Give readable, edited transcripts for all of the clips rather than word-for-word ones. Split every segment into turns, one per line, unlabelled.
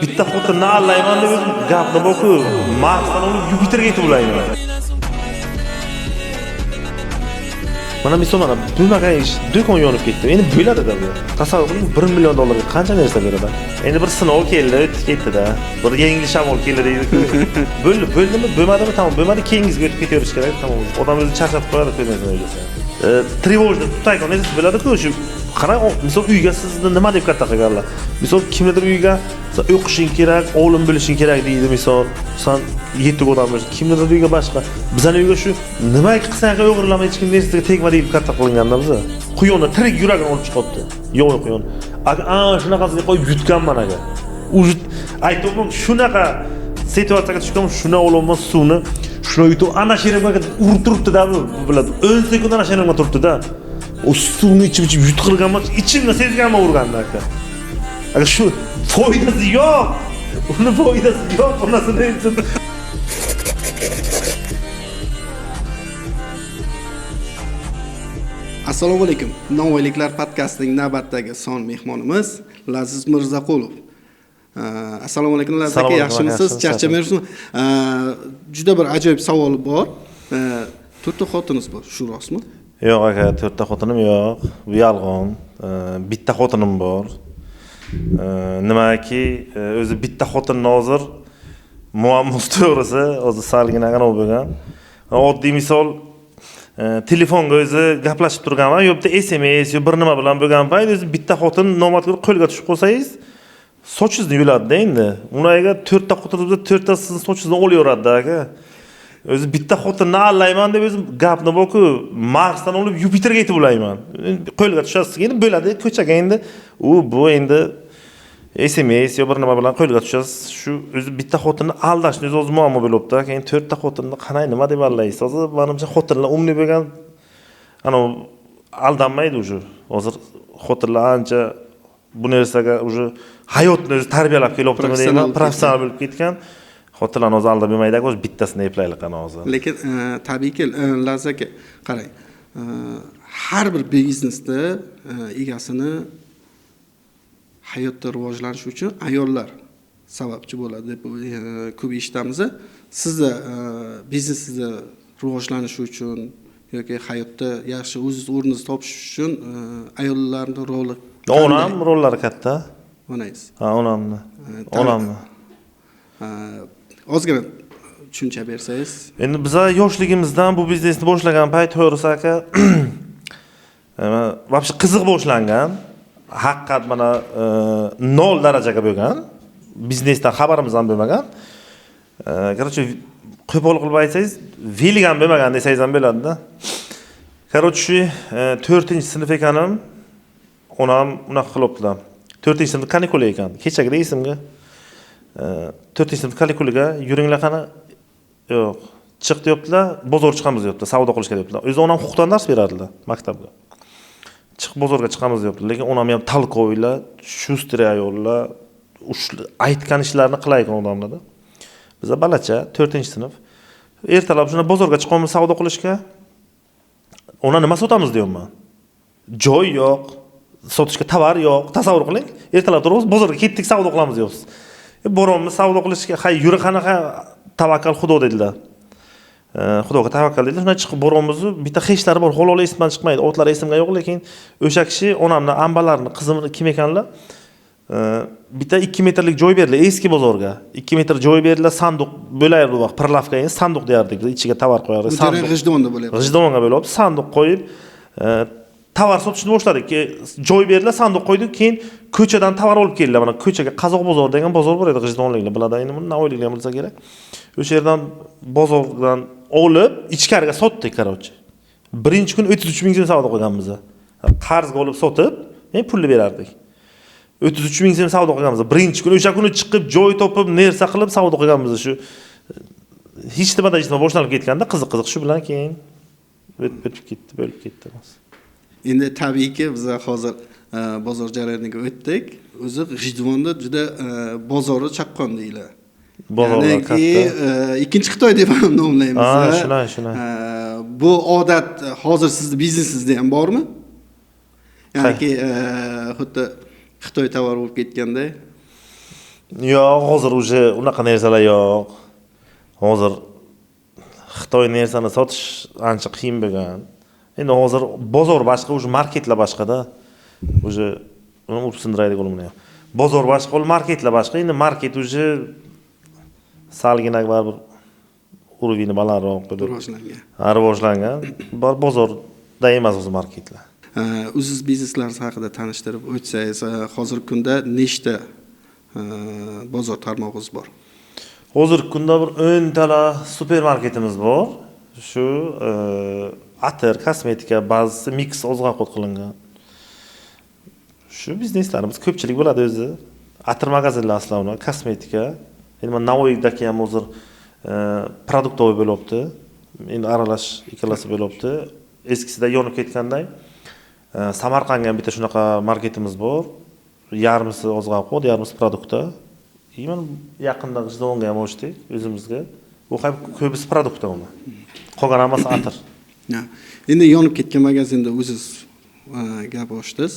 bitta xotinni allayman deb o'zim gapni boku Marsdan olib Yupiterga yetib ulayman. Mana misol mana bo'lmagan ish do'kon yonib ketdi. Endi bo'ladi-da bu. Tasavvur qiling, $1 million qancha narsa beradi. Endi bir sinov keldi, o'tib ketdi-da. Bir yangi shamol keldi deydi-ku. Bo'ldimi, bo'lmadimi, tamom, bo'lmadi, keyingizga o'tib ketaverish kerak, tamom. Odam o'zi charchab qo'yadi, ko'rmaysan o'ylasa. Trevojni tutayko nesa biladi-ku, shu qarang, misol uyga sizni nima deb katta qilganlar. Misol kimnidir uyiga o'qishing kerak, o'g'lim bo'lishing kerak deydi, misol. Sen yetuk odammish, kimnidir uyiga boshqa. Bizning uyga shu nima qilsang o'g'irlama hech kim nesiga tegma deb katta qilinganda biz. Quyonni tirik yuragini olib chiqibdi. Yo'q quyon. Shunaqasiga qo'yib yutganman aga. U aytdim, shunaqa situatsiyaga tushgan, shuna o'g'limni suvni shuna yutib ana sherga urib turibdi-da bu biladi. 10 sekund ana sherga turibdi-da. O suvni ichib yutqirganman, ichimda sezganman urganda aka. Agar shu foydasi yo'q. Uni foydasi yo'q, onasini aytdim.
Assalomu alaykum. Novvoyliklar podkastining navbatdagi son mehmonimiz Laziz Mirzaqulov. Assalomu alaykum Laziz aka, yaxshimisiz? Charchamayapsizmi? Juda bir ajoyib savol bor. 4 ta xotiniz bor, shu rostmi?
Yo'q aka, 4 ta xotinim yo'q. Bu yolg'on. Bitta xotinim bor. Nimaki, o'zi bitta xotinni hozir muammosi to'g'risi, o'zi salgina qanaqa bo'lgan. Oddiy misol telefonga o'zi gaplashib turganman, yo bitta SMS yo bir nima bilan bo'lgan payt o'zi bitta xotin nomad qilib qo'lga tushib qolsangiz, sochingizni yuladi-da endi. Unaga 4 ta xotinimizda 4 ta sizning sochingizni olaveradi-da aka. O'zi bitta xotinni allayman deb o'zim gapni boku Marsdan olib Yupiterga yetib ulayman. Qo'lga tushasiz, endi bo'ladi, ko'chaga endi bu endi SMS yo bir nima bilan qo'lga tushasiz. Shu o'zi bitta xotinni aldashni o'zi muammo bo'libdi. Keyin 4 ta xotinni qanday nima deb allaysiz? Hozir menimcha xotinlar umli bo'lgan ana aldanmaydi o'sha. Hozir xotinlar ancha bu narsaga o'sha hayotni o'zi tarbiyalab kelyaptimi deyman, professional bo'lib ketgan. Xotinlar o'zi aldab bo'lmaydi-ku, o'zi bittasini eplaylik qana hozir.
Lekin tabiiyki Laziz aka, qarang. Har bir biznesda egasini hayotda rivojlanish uchun ayollar sababchi bo'ladi deb ko'p eshitamiz. Sizni biznesingizda rivojlanish uchun yoki hayotda yaxshi o'z o'rningizni topish uchun ayollarning roli
onam rollari katta.
Onangiz.
Ha, onamni. Onamni.
Ozgina tushuncha bersangiz.
Endi biz yoshligimizdan bu biznesni boshlagan payt to'g'risi aka, vobshe qiziq boshlangan. Haqiqat mana 0 darajaga bo'lgan. Biznesdan xabarimiz ham bo'lmagan. Короче, qo'pol qilib aytsangiz, velgan bo'lmagan desangiz ham bo'ladi-da. Короче, 4-sinf ekanim, onam unaqa qilibdilar. 4-sinf kanikula ekan. Kechagida esimga 4-sinf kanikuliga yuringlar qani? Yo'q. Chiq deyaptilar, bozor chiqamiz deyaptilar, savdo qilishga deyaptilar. O'zi onam huquqdan dars berardilar maktabda. Chiq bozorga chiqamiz deyaptilar. Lekin onam ham talqoylar, shustri ayollar, aytgan ishlarni qilayotgan odamlarda. Biz balacha 4-sinf. Ertalab shuna bozorga chiqamiz savdo qilishga. Ona nima sotamiz deyapman. Joy yo'q, sotishga tovar yo'q. Tasavvur qiling. Ertalab turib bozorga ketdik, savdo qilamiz deyapsiz. Boramiz savdo qilishga, hay yuri qanaqa tavakkal xudo dedilar. Xudoga tavakkal dedilar. Shundan chiqib boramiz, bitta xeshlari bor, halol esimdan chiqmaydi. Otlar esimga yo'q, lekin o'sha kishi onamning ambalarini, qizimni kim ekanlar? Bitta 2 metrlik joy berdilar eski bozorga. 2 metr joy berdilar, sanduq bo'laydi vaqt, pirlavka, sanduq deyardik. Ichiga tovar qo'yardik.
Sanduq g'ijdonda bo'laydi.
G'ijdonga bo'lib, sanduq qo'yib tovar sotishni boshladik. Joy berdilar, sanduq qo'ydik, keyin ko'chadan tovar olib keldilar. Mana ko'chaga Qozoq bozor degan bozor bor edi, g'ijdonliklar biladi, endi buni Navoiyliklar ham bilsa kerak. O'sha yerdan bozordan olib ichkariga sotdik, qarochi. Birinchi kun 33 ming so'm savdo qilganmiz. Qarzga olib sotib, pulni berardik. 33 ming so'm savdo qilganmiz. Birinchi kun o'sha kuni chiqib joy topib, narsa qilib savdo qilganmiz. Shu hech nima boshlanib ketganda qiziq shu bilan keyin o'tib ketdi, bo'lib ketdi.
Endi tabiiyki biz hozir bozor jarayoniga o'tdik. O'zi G'ijdonda juda bozori chaqqon deylar.
Bozorlar katta.
Ikkinchi Xitoy deb ham nomlaymiz.
Shunday.
Bu odat hozir sizning biznesingizda ham bormi? Ya'ni xuddi Xitoy tovar bo'lib ketganda.
Yo'q, hozir уже unaqa narsalar yo'q. Hozir Xitoy narsani sotish ancha qiyin bo'lgan. Endi hozir bozor boshqa, уже marketlar boshqa-da. Уже uni sindiraylik qo'limni. Bozor boshqa, marketlar boshqa. Endi market уже salgina baribir urovini balandroq bo'lib
Rivojlangan.
rivojlangan. Bozorda emas o'zi marketlar.
Uziz bizneslari haqida tanishtirib o'tsangiz, hozirgi kunda nechta bozor tarmog'ingiz bor?
Hozirgi kunda bir 10 tala supermarketimiz bor. Shu atir, kosmetika bazasi mix oziq-ovqat qilingan. Shu bizneslarimiz ko'pchilik bo'ladi o'zi. Atir magazinlar aslan, kosmetika. Endi men Navoiydagi ham hozir produktovoy bo'libdi. Endi aralash ikkalasi bo'libdi. Eskisida yonib ketganday. Samarqandga ham bitta shunaqa marketimiz bor. Yarmisi oziq-ovqat, yarmisi produktda. Mana yaqinda G'ijduvonga ham ochdik o'zimizga. Bu ham ko'pisi produktda uni. Qolgan hammasi atir.
Endi yonib ketgan magazinda o'ziz gap ochdingiz.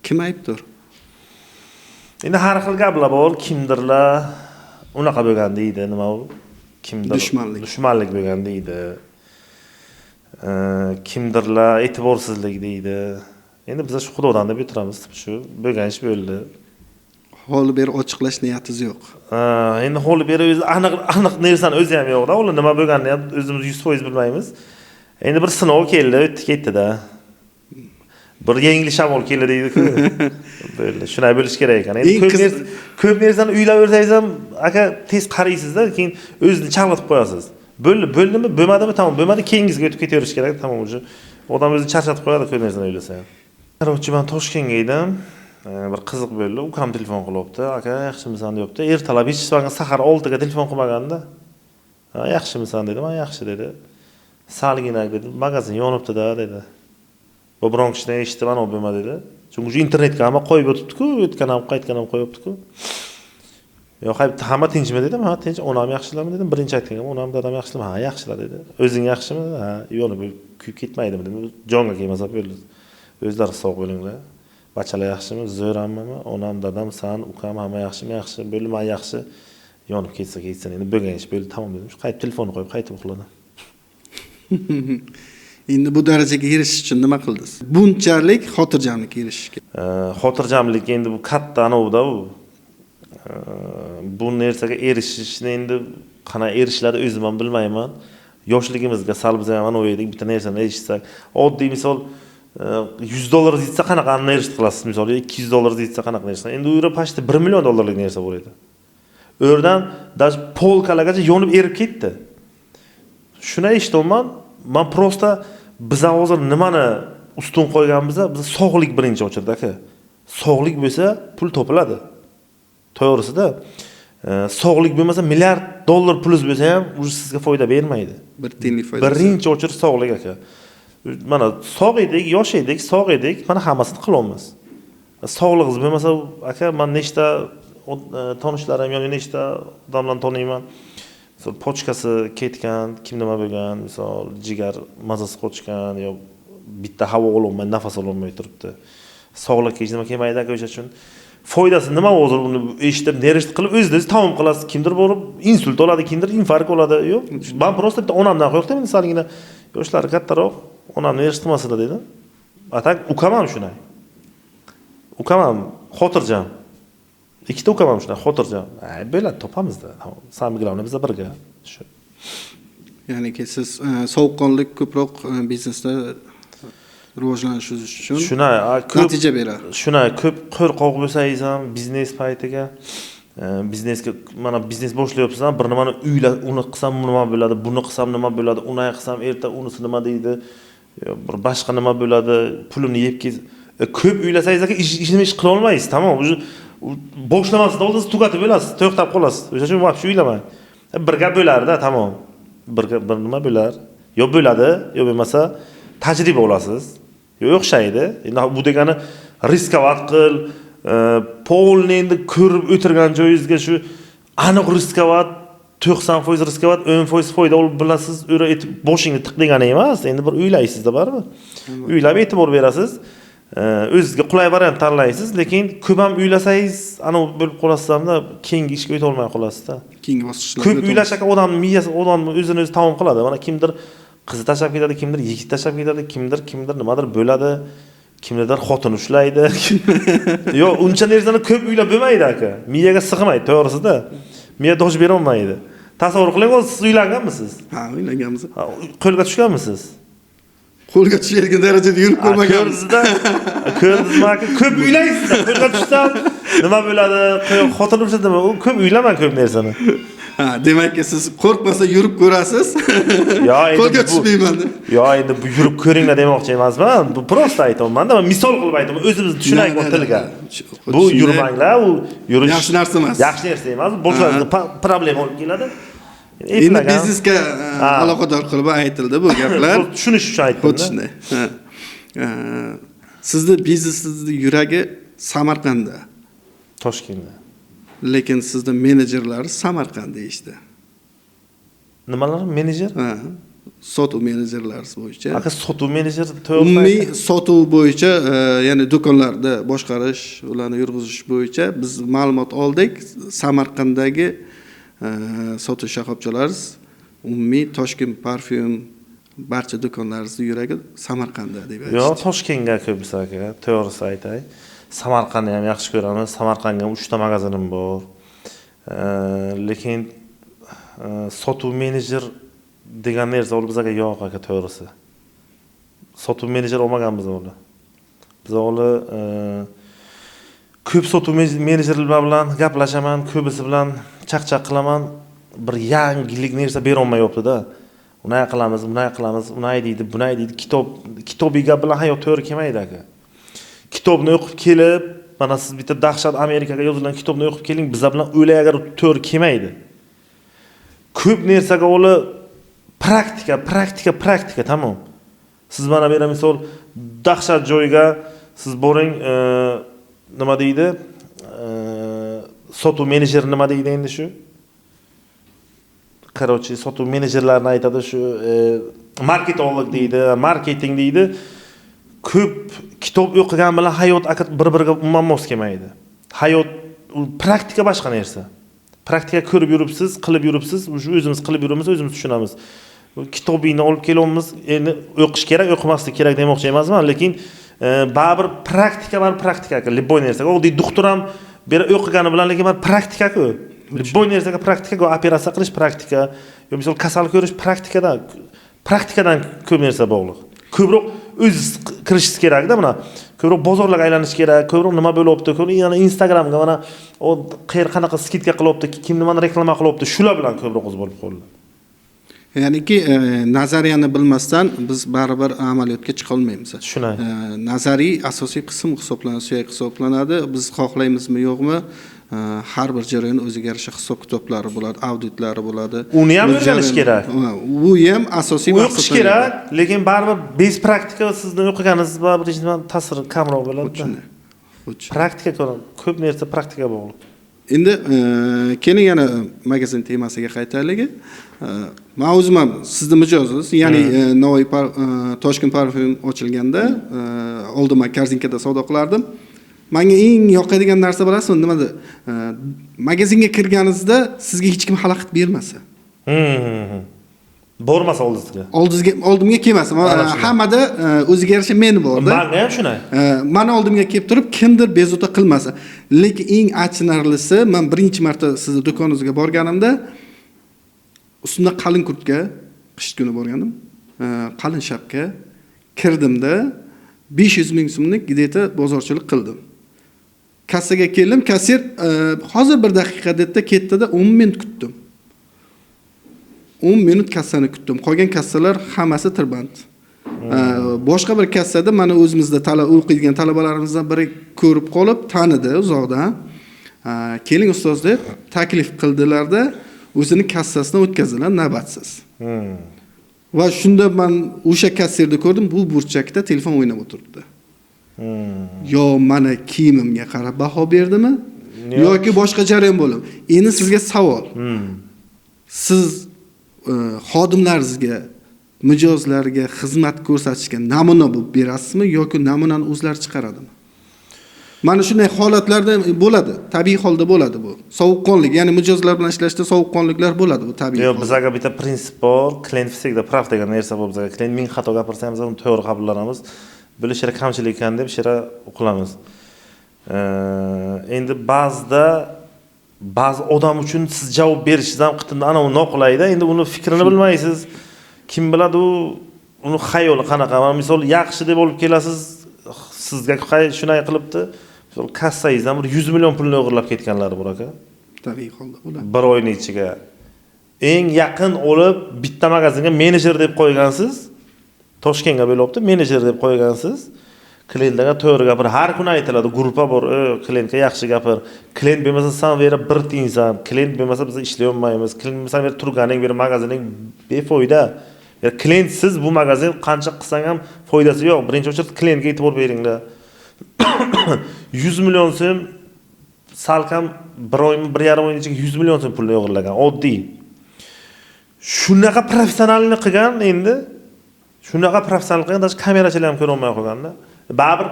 Kim aybdor?
Endi har xil gaplar bor. Kimdirlar unaqa bo'lgan deydi, nima u? Kimdir dushmanlik bo'lgan deydi. Kimdirlar e'tiborsizlik deydi. Endi biz shu xudodan deb o'tiramiz, shu bo'lgan ish bo'ldi.
Holi beri ochiqlash niyatingiz yo'q.
Endi holi beri o'zi aniq narsani o'zi ham yo'q-da, ular nima bo'lganini ham o'zimiz 100% bilmaymiz. Endi bir sinov keldi, o'tdi ketdi-da. Bir yengli shamol keldi deydi-ku. Bo'ldi. Shunday bo'lish kerak ekan. Endi ko'p narsani uylab o'rsangiz ham aka tez qaraysiz-da, keyin o'zini chalg'itib qo'yasiz. Bo'ldimi, bo'lmadimi, tamom, bo'lmadi, keyingizga o'tib ketaverish kerak, tamom уже. Odam o'zini charchatib qo'yadi ko'p narsani o'ylasa ham. Qaroqchi men Toshkentga edim. Bir qiziq bo'ldi. Ukam telefon qilibdi. Aka, yaxshimisan debdi. Ertalab hech vaqt sahar 6 ga telefon qilmaganda. Ha, yaxshimisan dedim. Ha, yaxshi dedi. Salgina dedi. Magazin yonibdi-da dedi. Bu biron kishini eshitdim, ana bo'lma dedi. Chunki internetga hamma qo'yib o'tibdi-ku, o'tgan ham qaytgan ham qo'yibdi-ku. Yo'q, hamma tinchmi dedim. Ha, tinch. Onam yaxshilarmi dedim. Birinchi aytgan ham onam dadam yaxshilarmi? Ha, yaxshilar dedi. O'zing yaxshimi? Ha, yo'lib kuyib ketmaydimi dedim. Jonga kelmasa bo'ldi. O'zlari sog' bo'linglar. Bachalar yaxshimi? Zo'r hammami? Onam, dadam, san, ukam hamma yaxshimi? Yaxshi. Bo'ldi, men yaxshi. Yonib ketsa ketsin. Endi bo'lgan ish bo'ldi, tamom dedim. Shu qaytib telefonni qo'yib qaytib uxladim.
Endi bu darajaga erishish uchun nima qildingiz? Bunchalik xotirjamlikka erishishga.
Xotirjamlik endi bu katta anovda u. Bu narsaga erishishni endi qana erishiladi o'zim ham bilmayman. Yoshligimizga sal biz ham ana o'ydik, bitta narsani eshitsak, oddiy misol $100 yetsa qanaqa narsa qilasiz, misol $200 yetsa qanaqa narsa. Endi u yerda pashta $1 million narsa bor edi. O'rdan даже polkalagacha yonib erib ketdi. Shuni eshitdim men prosta biz hozir nimani ustun qo'yganmiz, biz sog'lik birinchi ochirdi aka. Sog'lik bo'lsa pul topiladi. To'g'risida sog'lik bo'lmasa $1 milliard pulingiz bo'lsa ham u sizga foyda bermaydi.
Bir tiyinlik foyda.
Birinchi o'chirish sog'lik aka. Mana sog' edik, yosh edik, sog' edik, mana hammasini qilamiz. Sog'lig'ingiz bo'lmasa aka, men nechta tanishlarim yoki nechta odamlarni taniyman. Misol pochkasi ketgan, kim nima bo'lgan, misol jigar mazasi qochgan yo bitta havo ololmay, nafas ololmay turibdi. Sog'likka hech nima kelmaydi aka, o'sha uchun foydasi nima hozir uni eshitib, nerishti qilib o'zingiz tamom qilasiz. Kimdir borib insult oladi, kimdir infarkt oladi. Yo'q, men prosta bitta onamdan qo'rqdim, endi salgina yoshlari kattaroq, onamni eshitmasada dedim. Atak ukam ham shunday. Ukam ham xotirjam. Ikkita ukam ham shunday xotirjam. Bo'ladi, topamiz-da. Sen bilan biz birga. Shu.
Ya'niki siz sovuqqonlik ko'proq biznesda rivojlanishingiz uchun natija beradi.
Shunday ko'p qo'rqoq bo'lsangiz ham biznes paytiga biznesga mana biznes boshlayapsiz ham bir nimani uyla uni qilsam nima bo'ladi, buni qilsam nima bo'ladi, uni qilsam erta unisi nima deydi, bir boshqa nima bo'ladi, pulimni yeb ket. Ko'p uylasangiz aka ish qila olmaysiz, tamom. Boshlamasdan oldingiz tugatib bo'lasiz, to'xtab qolasiz. O'sha uchun vaqt shu uylamang. Bir gap bo'lar-da, tamom. Bir nima bo'lar? Yo bo'ladi, yo bo'lmasa tajriba olasiz. Yo o'xshaydi. Endi bu degani riskovat qil, polni endi ko'rib o'tirgan joyingizga shu aniq riskovat 90% riskovat, 10% foyda olib bilasiz, o'ra etib boshingni tiq degani emas. Endi bir uylaysizda barmi? Uylab e'tibor berasiz. o'zingizga qulay variant tanlaysiz, lekin ko'p ham uylasangiz, ana bo'lib qolasiz hamda keyingi ishga o'ta olmay qolasiz-da.
Keyingi bosqichlarga
Ko'p uylash aka odamning miyasi, odamni o'zini o'zi tamom qiladi. Mana kimdir qizni tashlab ketadi, kimdir yigit tashlab ketadi, kimdir nimadir bo'ladi, kimdir xotin ushlaydi. Yo'q, uncha narsani ko'p uylab bo'lmaydi aka. Miyaga sig'maydi, to'g'risida. Miya dosh bera olmaydi. Tasavvur qiling, siz uylanganmisiz?
Ha, uylanganmiz.
Qo'lga tushganmisiz?
Qo'lga tushadigan darajada yurib ko'rmaganmiz.
Ko'rdingizmi aka? Ko'p uylaysiz, qo'lga tushsam nima bo'ladi? Xotin ushladimi? U ko'p uylaman ko'p narsani.
Ha, demakki siz qo'rqmasa yurib ko'rasiz. Qo'lga tushmayman.
Yo, endi bu yurib ko'ringlar demoqchi emasman. Bu prosta aytaman-da, men misol qilib aytaman, o'zimizni tushunaylik tilga. Bu yurmanglar, u yurish
yaxshi narsa emas.
Yaxshi narsa emas, boshqalarga problema olib keladi.
Endi biznesga aloqador qilib aytildi bu gaplar.
Tushunish uchun aytdim.
Shunday. Sizni biznesingizni yuragi Samarqandda,
Toshkentda.
Lekin sizni menejerlari Samarqand deyishdi.
Nimalar menejer?
Ha, sotuv menejerlari bo'yicha.
Aka sotuv menejeri
umumiy sotuv bo'yicha, ya'ni do'konlarda boshqarish, ularni yurgizish bo'yicha biz ma'lumot oldik. Samarqanddagi sotuv shoxobchalari umumiy Toshkent parfyum barcha do'konlaringizni yuragi Samarqandda deb aytishdi.
Yo'q, Toshkentga ko'psa aka, to'g'risi aytay. Samarqandni ham yaxshi ko'ramiz. Samarqandga 3 ta magazinim bor. Lekin sotuv menejer degan narsa bizga yo'q aka, to'g'risi. Sotuv menejer olmaganmiz o'g'li. Biz o'g'li ko'p sotuv menejerlar bilan gaplashaman, ko'bisi bilan chaqchaq qilaman. Bir yangilik narsa bera olmayapti-da. Unay qilamiz, unay deydi, bunay deydi. Kitobiy gap bilan hayot to'g'ri kelmaydi aka. Kitobni o'qib kelib, mana siz bitta dahshat Amerikaga yozilgan kitobni o'qib keling, bizlar bilan o'lay agar to'g'ri kelmaydi. Ko'p narsaga o'li praktika, tamom. Siz mana bera misol dahshat joyga siz boring, nima deydi? Sotuv menejeri nima deydi endi shu? Qarochi, sotuv menejerlarini aytadi shu, marketing deydi, marketing deydi. Ko'p kitob o'qigan bilan hayot bir-biriga umuman mos kelmaydi. Hayot praktika boshqa narsa. Praktika ko'rib yuribsiz, qilib yuribsiz, o'zimiz qilib yuramiz, o'zimiz tushunamiz. Kitobingni olib kelamiz, endi o'qish kerak, o'qimaslik kerak demoqchi emasman, lekin baribir praktika, libboy narsaga. Oddiy doktor ham bera o'qigani bilan, lekin praktika-ku. Libboy narsaga praktika, operatsiya qilish praktika, yoki misol kasal ko'rish praktikadan ko'p narsa bog'liq. Ko'proq o'z kirishingiz kerak-da, mana ko'proq bozorlarga aylanish kerak, ko'proq nima bo'lyapti, yana Instagramga mana o qanaqa skidka qilyapti, kim nimani reklama qilyapti, shular bilan ko'proq o'z bo'lib qoldi.
Ya'niki nazariyani bilmasdan biz baribir amaliyotga chiqa olmaymiz.
Shunday.
Nazariy asosiy qism hisoblanadi. Biz xohlaymizmi, yo'qmi? Har bir jarayon o'ziga yarasha hisob kitoblari bo'ladi, auditlari bo'ladi.
Uni ham o'rganish kerak.
Bu ham asosiy maqsad.
O'qish kerak, lekin baribir bez praktika sizni o'qiganingiz baribir ta'siri kamroq bo'ladi. Praktika ko'p narsa praktikaga bog'liq.
Endi keling yana magazin temasiga qaytaylik. Men o'zim ham sizni mijozingiz, ya'ni Navoiy Toshkent parfyum ochilganda oldin men korzinkada savdo qilardim. Menga eng yoqadigan narsa bilasizmi, nimada? Magazinga kirganingizda sizga hech kim xalaqit bermasa.
Bormasa oldingizga.
Oldimga kelmasa, hammada o'ziga yarasha meni borda.
Menga ham shunday.
Meni oldimga kelib turib, kimdir bezovta qilmasa. Lekin eng achinarlisi, men birinchi marta sizni do'koningizga borganimda ustimda qalin kurtka, qish kuni borgandim. Qalin shapka kirdimda 500 ming so'mlik gideta bozorchilik qildim. Kassaga keldim, kassir hozir 1 daqiqa dedida ketdi-da 10 minut kutdim. 10 minut kassani kutdim. Qolgan kassalar hammasi tirband. Boshqa bir kassada mana o'zimizda o'qiydigan talabalarimizdan biri ko'rib qolib, tanidi uzoqdan. Keling ustoz deb taklif qildilarda, o'zini kassasidan o'tkazdilar navbatsiz. Va shunda men o'sha kassirni ko'rdim, bu burchakda telefon o'ynab o'tiribdi. Yo mana kiyimimga qarab baho berdimi? Yoki boshqa jarayon bo'lim. Endi sizga savol. Siz xodimlaringizga mijozlarga xizmat ko'rsatishga namuna bo'lib berasizmi yoki namunani o'zlari chiqaradimi? Mana shunday holatlarda bo'ladi, tabiiy holda bo'ladi bu. Sovuqqonlik, ya'ni mijozlar bilan ishlashda sovuqqonliklar bo'ladi, bu tabiiy.
Yo'q, bizga bitta prinsip bor, klient всегда prав degan narsa bor bizga. Klient ming xato gapirsa ham biz uni to'g'ri qabullanamiz. Bo'lish kerak kamchilik ekan deb shira o'qilamiz. Endi ba'zi odam uchun siz javob berishingiz ham qitinda ana u noqulayda. Endi uni fikrini bilmaysiz. Kim biladi uni xayoli qanaqa? Mana misol yaxshi deb olib kelasiz, sizga shunday qilibdi. Misol kassangizdan bir 100 million pulni o'g'irlab ketganlari bor aka.
Tabiiy holda bo'ladi.
Bir oyning ichiga eng yaqin olib bitta magazinga menejer deb qo'ygansiz. Toshkentga bo'lyapti, menejer deb qo'ygansiz. Klientlarga to'g'ri gapir. Har kuni aytiladi, gruppa bor, klientga yaxshi gapir. Klient bo'lmasa sen berib bir tiyinsan. Klient bo'lmasa biz ishlay olmaymiz. Klient bo'lmasa berib turganing, berib magazining befoyda. Klientsiz bu magazin qancha qilsang ham foydasi yo'q. Birinchi o'rinda klientga e'tibor beringlar. 100 million so'm salkam 1 oymi 1,5 oy ichiga 100 million so'm pulni o'g'irlagan, oddiy. Shunaqa professionallik qilgan endi. Shunaqa professionallik qilgan, даже kamerachilar ham ko'ra olmay qolganda. Baribir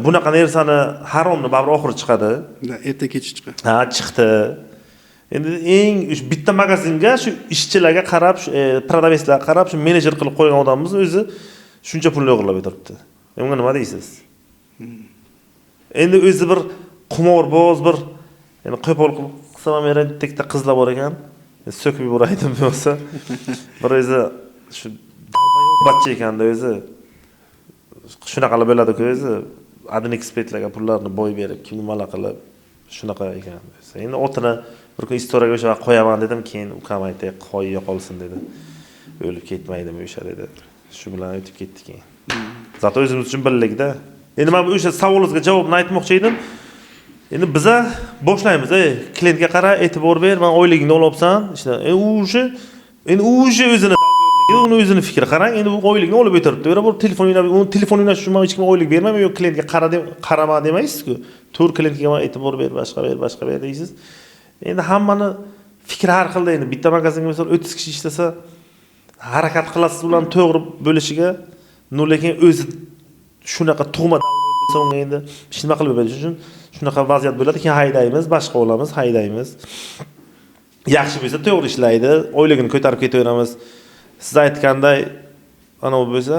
bunaqa narsani haromni baribir oxiri chiqadi.
Erta kech chiqadi.
Ha, chiqdi. Endi eng bitta magazinga shu ishchilarga qarab, prodaveslarga qarab, shu menejer qilib qo'ygan odamimiz o'zi shuncha pulni o'g'irlab o'tiribdi. Bunga nima deysiz? Endi o'zi bir qimorboz, bir yani qo'pol qilsa ham tekda qizlar bor ekan. So'kib yuboraydim bo'lsa. Bir o'zi shu bachcha ekanda o'zi shunaqa qilib bo'ladi-ku o'zi. Adin ekspertlarga pullarni boy berib, kimni mala qilib shunaqa ekan. Endi otini bir kun istoriyaga o'sha qo'yaman dedim, keyin ukam aytdi, qo'yya qolsin dedi. O'lib ketmaydimi o'sha dedi. Shu bilan o'tib ketdi keyin. Zato o'zimiz uchun birlikda. Endi men o'sha savolingizga javobni aytmoqchi edim. Endi biz boshlaymiz. Klientga qara, e'tibor ber, men oyligingni olyapsan. İşte endi uni o'zini fikri qarang. Endi u oyligini olib o'tiribdi. Bu telefon o'ynash uchun men hech kimga oylik bermayman, yo'q klientga qarama demaysiz-ku. To'g'ri klientga e'tibor ber, boshqa ber deysiz. Endi hammani fikri har xilda. Endi bitta magazinga misol 30 kishi ishlasa, harakat qilasiz ularni to'g'ri bo'lishiga, lekin o'zi shunaqa tug'ma so'nga endi hech nima qilib beradi. Shuning uchun shunaqa vaziyat bo'ladi, keyin haydaymiz, boshqa olamiz, haydaymiz. Yaxshi bo'lsa to'g'ri ishlaydi, oyligini ko'tarib ketaveramiz. Siz aytganday ana u bo'lsa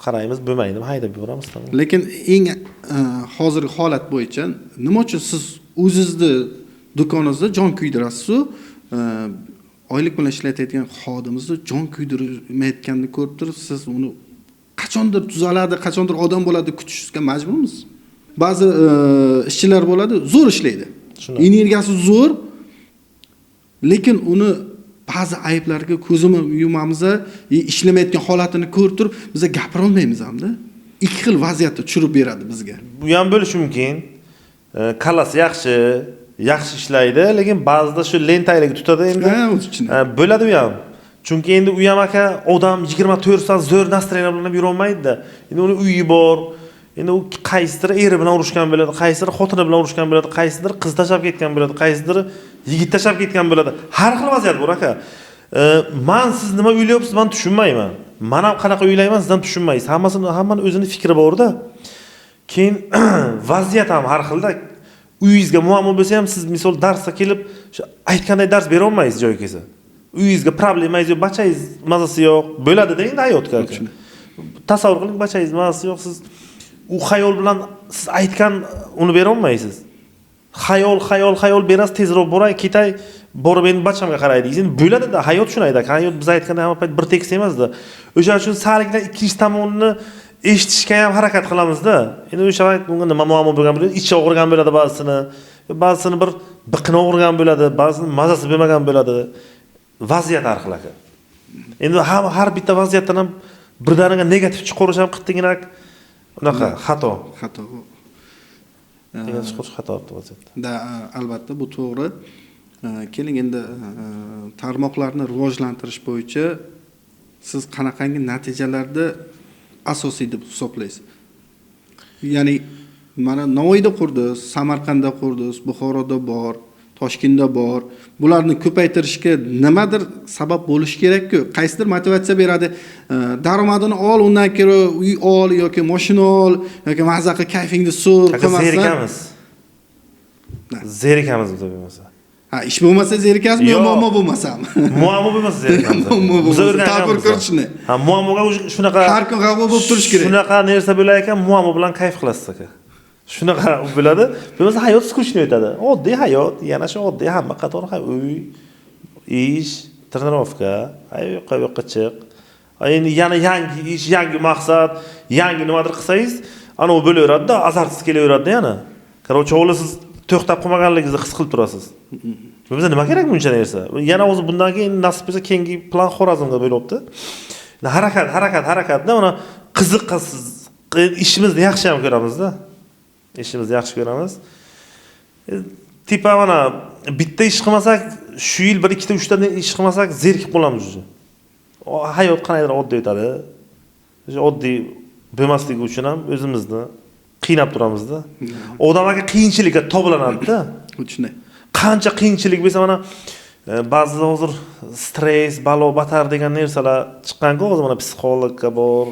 qaraymiz, bo'lmaydimi, haydab yuboramiz.
Lekin eng hozirgi holat bo'yicha nima uchun siz o'zingizni do'koningizda jon kuydirasiz-ku, oylik bilan ishlatayotgan xodimimizni jon kuydirmayotganini ko'rib turib, siz uni qachondir tuzaladi, qachondir odam bo'ladi kutishga majburmiz. Ba'zi ishchilar bo'ladi, zo'r ishlaydi. Energiyasi zo'r, lekin uni ba'zi ayblarga ko'zimiz yumamiz, ishlamayotgan holatini ko'rib turib, biz gapira olmaymiz hamda. Ikki xil vaziyatda tushirib beradi bizga.
Bu ham bo'lishi mumkin. Kallasi yaxshi ishlaydi, lekin ba'zida shu lentaylarga tutadi endi. Bo'ladi u ham. Chunki endi u ham aka odam 24 soat zo'r nastroyeniya bilan yura olmaydi-da. Endi uni uyi bor. Endi u qaysidir eri bilan urushgan bo'ladi, qaysidir xotini bilan urushgan bo'ladi, qaysidir qiz tashab ketgan bo'ladi, qaysidir yigit tashab ketgan bo'ladi. Har xil vaziyat bor aka. Men siz nima o'ylayapsiz, men tushunmayman. Men ham qanaqa o'ylayman, sizdan tushunmaysiz. Hammani o'zining fikri bor-da. Keyin vaziyat ham har xilda. Uyingizga muammo bo'lsa ham siz misol darsga kelib, aytganday dars bera olmaysiz joyga kelsa. Uyingizga problemangiz yo'q, bachangiz mazasi yo'q. Bo'ladi-da endi hayotga. Tasavvur qiling, bachangiz mazasi yo'q, siz u xayol bilan siz aytgan uni bera olmaysiz. Xayol berasiz, tezroq boray, ketay, borib endi bachamga qaray deysiz. Bo'ladi-da, hayot shunayda. Hayot biz aytganda hamma payt bir tekis emas-da. O'sha uchun salikdan ikkinchi tomonini eshitishga ham harakat qilamiz-da. Endi o'sha vaqt bunga nima muammo bo'lgan bo'ladi, ichi og'rigan bo'ladi ba'zisini bir biqini og'rigan bo'ladi, ba'zisini mazasi bo'lmagan bo'ladi. Vaziyat har xil aka. Endi har bitta vaziyatdan ham birdaniga negativ chiqarish ham qittigina unaqa xato. Degan chiqarish xato vaziyat.
Albatta bu to'g'ri. Keling endi tarmoqlarni rivojlantirish bo'yicha siz qanaqangi natijalarni asosiy deb hisoblaysiz? Ya'ni mana Navoiyda qurdingiz, Samarqandda qurdingiz, Buxoroda bor, Toshkentda bor. Bularni ko'paytirishga nimadir sabab bo'lishi kerak-ku. Qaysidir motivatsiya beradi. Daromadini ol, undan keyin uy ol yoki mashina ol yoki mazza qil, kayfingni suv qilmasdan.
Zerikamiz bu bo'lmasa.
Ha, ish bo'lmasa zerikasizmi, muammo bo'lmasam?
Muammo bo'lmasa zerikamiz.
Biz tadbir ko'rishni.
Ha, muammoga shunaqa
har kun g'avg'o bo'lib turish kerak.
Shunaqa narsa bo'lar ekan, muammo bilan kayf qilasiz aka. Shunaqa bo'ladi. Bo'lmasa hayot skuchniy o'tadi. Oddiy hayot, yana shu oddiy hamma qator uy, ish, trenirovka, yoqqa chiq. Endi yana yangi ish, yangi maqsad, yangi nimadir qilsangiz, ana u bo'laveradi-da, azartsiz kelaveradi yana. Qarochi siz to'xtab qolmaganligingizni his qilib turasiz. Bizga nima kerak buncha narsa? Yana o'zi bundan keyin nasib bo'lsa keyingi plan Xorazmga bo'lyapti. Harakatda mana qiziqasiz. Ishimizni yaxshi ham ko'ramiz-da. İşimizni yaxshi ko'ramiz. Tipa mana bitta ish qilmasak, shu yil 1 2 ta 3 ta ish qilmasak zerikib qolamiz o'zi. Hayot qanaydir oddiy o'tadi. Oddiy bo'lmasligi uchun ham o'zimizni qiynab turamiz-da. Odamlarga qiyinchilikka toblanadi-da. Shunday. Qancha qiyinchilik bo'lsa mana ba'zida hozir stress, balo, batar degan narsalar chiqqan-ku, hozir mana psixologga bor,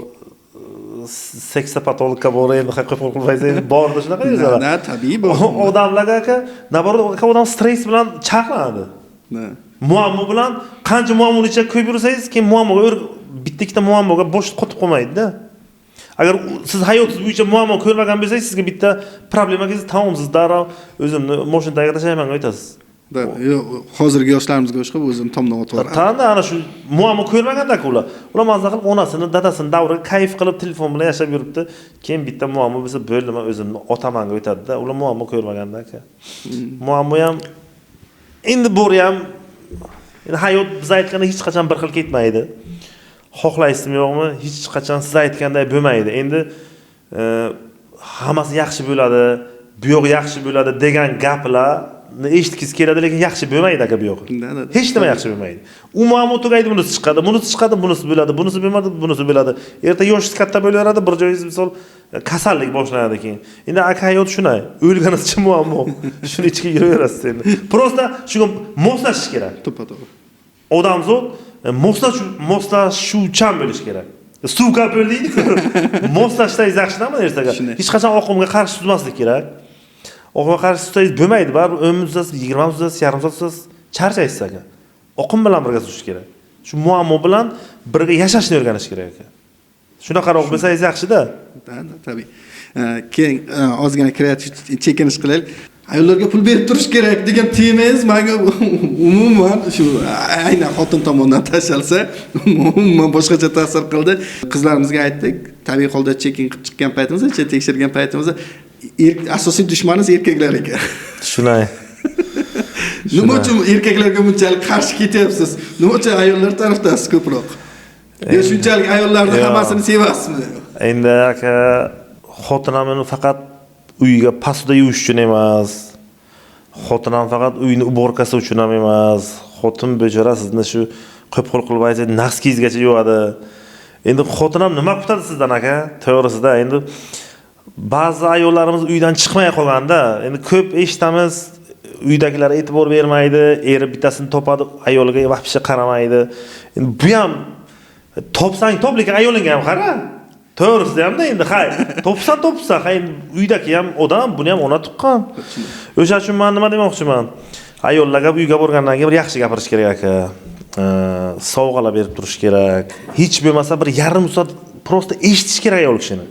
seksopatologga bor, endi qo'pol qilmaysiz, borda shunaqa narsalar.
Na, tabiiy bor.
Odamlarga naborot odam stress bilan chaqlanadi. Muammo bilan qancha muammoni ichiga qo'yib yursangiz, keyin muammoga bitta ikkita muammoga bo'sh qotib qolmaydi-da. Agar siz hayotingiz bo'yicha muammo ko'rmagan bo'lsangiz, sizga bitta problemaga tamom siz darrov o'zimni mashinaga tashlayman aytasiz. Hozirgi yoshlarimizga o'xshab o'zim tomdan o'tib boraman. Qanda ana shu muammo ko'rmaganda-ku ular. Ular mazza qilib onasini, dadasini davriga kayf qilib telefon bilan yashab yuribdi. Keyin bitta muammo bo'lsa, bo'ldi, men o'zimni otamanga o'tadi-da. Ular muammo ko'rmaganda-ku. Muammo ham endi bor ham hayot biz aytganda hech qachon bir xil ketmaydi. Xohlaysizmi yo'qmi, hech qachon siz aytganday bo'lmaydi. Endi hammasi yaxshi bo'ladi, bu yo'q yaxshi bo'ladi degan gaplarni eshitkiz keladi, lekin yaxshi bo'lmaydi aka bu yo'q. Hech nima yaxshi bo'lmaydi. U muammo tugaydi, bunisi chiqadi, bunisi bo'ladi, bunisi bo'lmadi, bunisi bo'ladi. Erta yoshingiz katta bo'laveradi, bir joyingiz misol kasallik boshlanadi keyin. Endi aka hayot shunday, o'lganingizcha muammo. Shuni ichga yuraverasiz endi. Prosta shunga moslashish kerak. To'ppa-to'g'ri. Odamzod moslashuvchan bo'lish kerak. Suv kapil deydi-ku. Moslashsangiz yaxshimi narsaga? Hech qachon oqimga qarshi suzmaslik kerak. Oqimga qarshi suzsangiz bo'lmaydi. Baribir 10 minut suzasiz, 20 minut suzasiz, yarim soat suzasiz, charchaysiz aka. Oqim bilan birga suzish kerak. Shu muammo bilan birga yashashni o'rganish kerak aka. Shunaqaroq bo'lsangiz yaxshi-da. Tabiiy. Keyin ozgina kreativ chekinish qilaylik. Ayollarga pul berib turish kerak degan temangiz menga umuman shu aynan xotin tomonidan tashalsa umuman boshqacha ta'sir qildi. Qizlarimizga aytdik, tabiiy holda chekin qilib chiqqan paytimizda, tekshirgan paytimizda asosiy dushmanimiz erkaklar ekan. Shunday. Nima uchun erkaklarga bunchalik qarshi ketyapsiz? Nima uchun ayollar tarafdasiz ko'proq? Yo shunchalik ayollarni hammasini sevasizmi? Endi aka xotinamni faqat uyiga pasda yuvish uchun emas. Xotinam faqat uyni uborkasi uchun ham emas. Xotin bechora sizni shu qo'pol qilib aytsa, naskizgacha yuvadi. Endi xotinam nima kutadi sizdan aka? To'g'risida endi ba'zi ayollarimiz uydan chiqmay qolganda, endi ko'p eshitamiz, uydagilar e'tibor bermaydi, eri bittasini topadi, ayoliga vaqtcha qaramaydi. Endi bu ham topsang top, lekin ayolingga ham qara. To'g'risida ham-da endi topsa, uydagi ham odam, buni ham ona tuqqan. O'sha uchun men nima demoqchiman? Ayollarga uyga borgandan keyin bir yaxshi gapirish kerak aka. Sovg'alar berib turish kerak. Hech bo'lmasa bir yarim soat prosta eshitish kerak ayol kishini.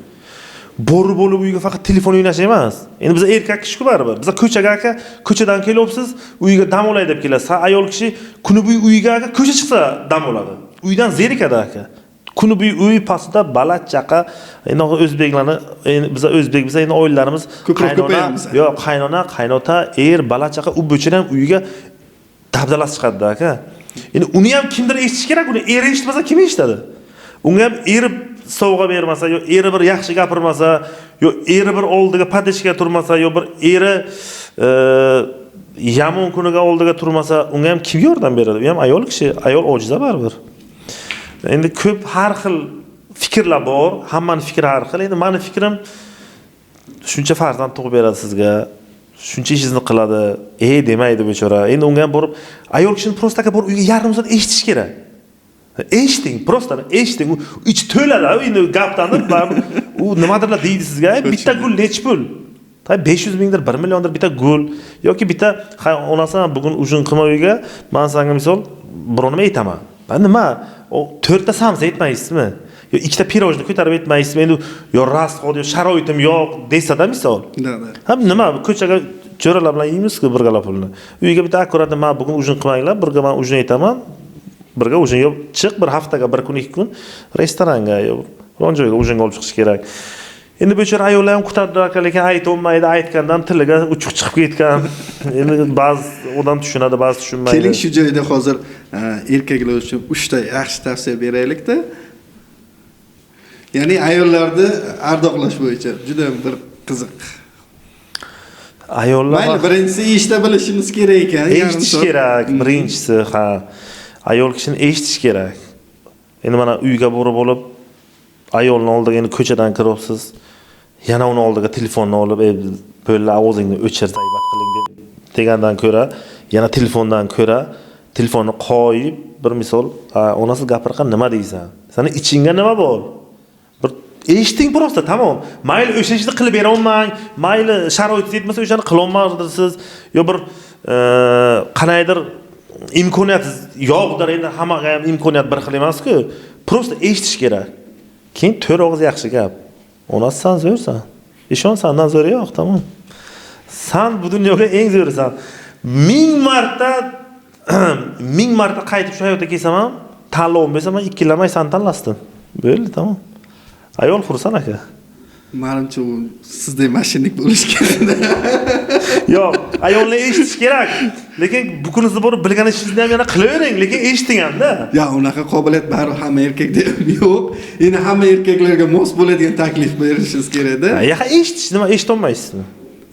Bo'ri bo'lib uyga faqat telefon o'ynash emas. Endi biz erkak kishi baribir. Biz ko'chaga aka, ko'chadan kelyapsiz, uyga dam olay deb kelasiz. Ayol kishi kuni bo'yi uyga aka ko'cha chiqsa dam oladi. Uydan zerikadi aka. Kuni bo'yi uy pastida balat chaqa, endi o'zbeklarni, biz o'zbek biz endi oilalarimiz qaynona, qaynota, balat chaqa u bo'chidan uyiga dabdalasi chiqadi aka. Endi uni ham kimdir eshitish kerak, uni eri eshitmasa kim eshitadi? Unga ham eri sovg'a bermasa, yo eri bir yaxshi gapirmasa, yo eri bir oldiga padishga turmasa, yo bir eri yomon kuniga oldiga turmasa, unga ham kim yordam beradi? U ham ayol kishi, ayol ojiza baribir. Endi ko'p har xil fikrlar bor, hammaning fikri har xil. Endi meni fikrim shuncha farzand tug'ib beradi sizga, shuncha ishingizni qiladi. Demaydi bechora. Endi unga ham borib, ayol kishini prosta aka borib uyga yarim soat eshitish kerak. Eshiting, prosta eshiting. Ich to'ladi, endi gapdan u nimadirlar deydi sizga. Bitta gul nech pul? 500 mingdir, 1 milliondir bitta gul yoki bitta onasi bugun ujun qilma uyga, men senga misol birovni aytaman. Nima? O 4 ta samsa aytmaysizmi? Yo 2 ta pirojni ko'tarib aytmaysizmi? Endi yo rasxod yo sharoitim yo'q desa-da misol. Ha nima? Ko'chaga jo'ralar bilan yeymiz-ku birgalab pulni. Uyga bitta akkurat men bugun ujun qilmanglar, birga men ujun aytaman. Birga ujun yo'q, chiq bir haftaga 1 kun 2 kun restoranga yo biron joyga ujunga olib chiqish kerak. Endi bechora ayollar ham kutardi aka, lekin aytolmaydi, aytgandan tiliga uchuq chiqib ketgan. Endi ba'zi odam tushunadi, ba'zi tushunmaydi.
Keling shu joyda hozir erkaklar uchun 3 ta yaxshi tavsiya beraylik-da. Ya'ni ayollarni ardoqlash bo'yicha juda bir qiziq.
Ayollar
mayli birinchisi eshita bilishimiz kerak ekan.
Eshitish kerak, birinchisi, ha. Ayol kishini eshitish kerak. Endi mana uyga borib olib, ayolning oldiga endi ko'chadan kiribsiz. Yana uni oldiga telefonni olib, "Bo'lla ovozingni o'chir, zaybat qiling" deb degandan ko'ra, yana telefondan ko'ra, telefonni qo'yib, bir misol, "Onasi gapirgan nima deysan? Seni ichingga nima bor?" Bir eshiting prosta, tamom. Mayli o'sha ishni qilib bera olmang, mayli sharoit yetmasa o'shani qila olmadingiz, yo bir qanaydir imkoniyat yo'qdir, endi hammaga ham imkoniyat bir xil emas-ku. Prosta eshitish kerak. Keyin 4 og'iz yaxshi gap. Onasi sen zo'rsan. Ishon sendan zo'ri yo'q, tamom. Sen bu dunyoga eng zo'risan. 1000 marta qaytib shu hayotga kelsam ham, tanlovim bo'lsa men ikkilamay sen tanlasdim. Bo'ldi, tamom. Ayol xursand aka.
Menimcha u sizdek mashinnik bo'lish kerak.
Yo'q, ayolni eshitish kerak. Lekin bu kuningizda borib bilgan ishingizni ham yana qilavering, lekin eshiting ham-da.
Ya, unaqa qobiliyat bari hamma erkakda yo'q. Endi hamma erkaklarga mos bo'ladigan taklif berishingiz kerak-da.
Ya, eshitish nima, eshitolmaysizmi?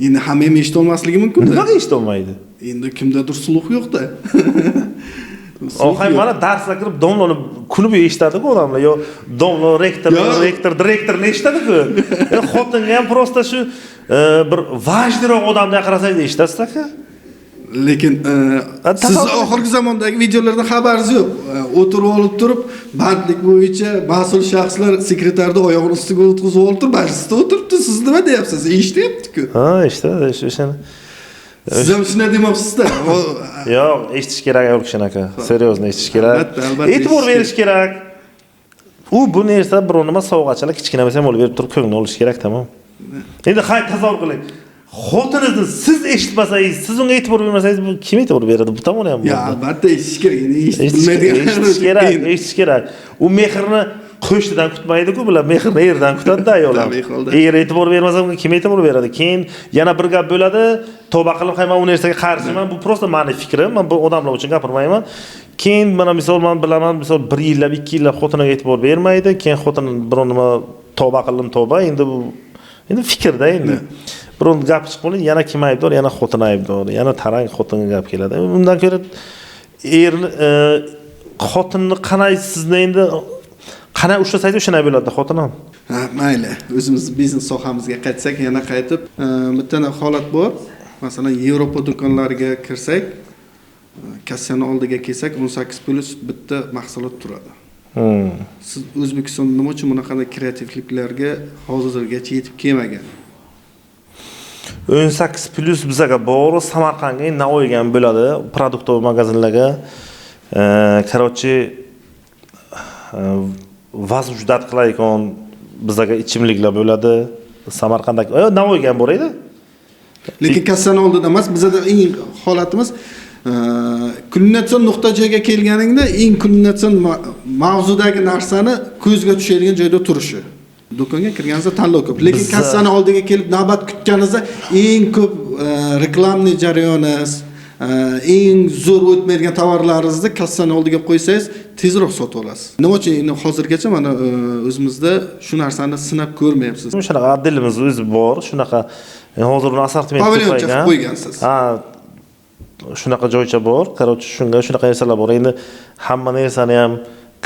Endi hamma ham eshitolmasligi mumkin-da.
Nima eshitolmaydi?
Endi kimdadir suluh yo'q-da.
Oxay mana darsga kirib domlani kuni bo'yi eshitadi-ku odamlar. Yo domlo rektor, direktorni eshitadi-ku. Endi xotinga ham prosta shu bir vajniroq odamdan qarasangiz eshitasiz-ku.
Lekin siz oxirgi zamondagi videolardan xabaringiz yo'q. O'tirib olib turib, bandlik bo'yicha mas'ul shaxslar sekretarni oyog'ini ustiga o'tkazib olib turib, majlisda o'tiribdi. Siz nima deyapsiz? Eshityapti-ku.
Ha, eshitadi, o'shani.
Siz ham shunday demoqsizda.
Yo'q, eshitish kerak ayol kishini aka. Seriyozno eshitish kerak.
Albatta.
E'tibor berish kerak. U bu narsa biror nima sovg'achilar kichkina bo'lsa ham olib berib turib ko'ngil olish kerak, tamom. Endi tasavvur qiling. Xotiningizni siz eshitmasangiz, siz unga e'tibor bermasangiz, bu kim e'tibor beradi? Bu tomoni ham.
Ya, albatta eshitish kerak. Endi
eshitish kerak. U mehrni qo'shnidan kutmaydi-ku, bular mehrni erdan kutadi-da ayollar. Eğer e'tibor bermasa, unga kim e'tibor beradi? Keyin yana bir gap bo'ladi. Tavba qilib, men u narsaga qarshiman. Bu prosta meni fikrim. Men bu odamlar uchun gapirmayman. Keyin mana misol men bilaman, misol 1 yillab, 2 yillab xotiniga e'tibor bermaydi. Keyin xotin biron nima tavba qildim, tavba. Endi bu fikrda endi. Biron gap chiqib qoldi, yana kim aybdor, yana xotin aybdor, yana tarang xotinga gap keladi. Undan ko'ra xotinni qanday sizni endi qanday ushlasangiz o'shanday bo'ladi xotin ham.
Ha, mayli. O'zimiz biznes sohamizga qaytsak, yana qaytib, bitta holat bor. Masalan, Yevropa do'konlariga kirsak, kassani oldiga kelsak, 18+ bitta mahsulot turadi. Siz O'zbekistonda nima uchun bunaqa kreativliklarga hozirgacha yetib kelmagan?
18+ bizga bor, Samarqandga, Navoiyga ham bo'ladi, produktov magazinlarga. Короче, vaz ujdat qilayotgan bizga ichimliklar bo'ladi. Samarqandga, Navoiyga ham bor edi.
Lekin kassani oldida emas, bizda eng holatimiz kulminatsion nuqta joyga kelganingda eng kulminatsion mavzudagi narsani ko'zga tushadigan joyda turishi. Do'konga kirganingizda tanlov ko'p, lekin kassani oldiga kelib navbat kutganingizda eng ko'p reklamniy jarayonimiz, eng zo'r o'tmaydigan tovarlaringizni kassani oldiga qo'ysangiz, tezroq sotib olasiz. Nima uchun endi hozirgacha mana o'zimizda shu narsani sinab ko'rmayapsiz.
Shunaqa addelimiz o'zi bor, shunaqa hozir uni assortiment
qilib qo'ygansiz.
Ha, shunaqa joycha bor. Короче, shunaqa narsalar bor. Endi hamma narsani ham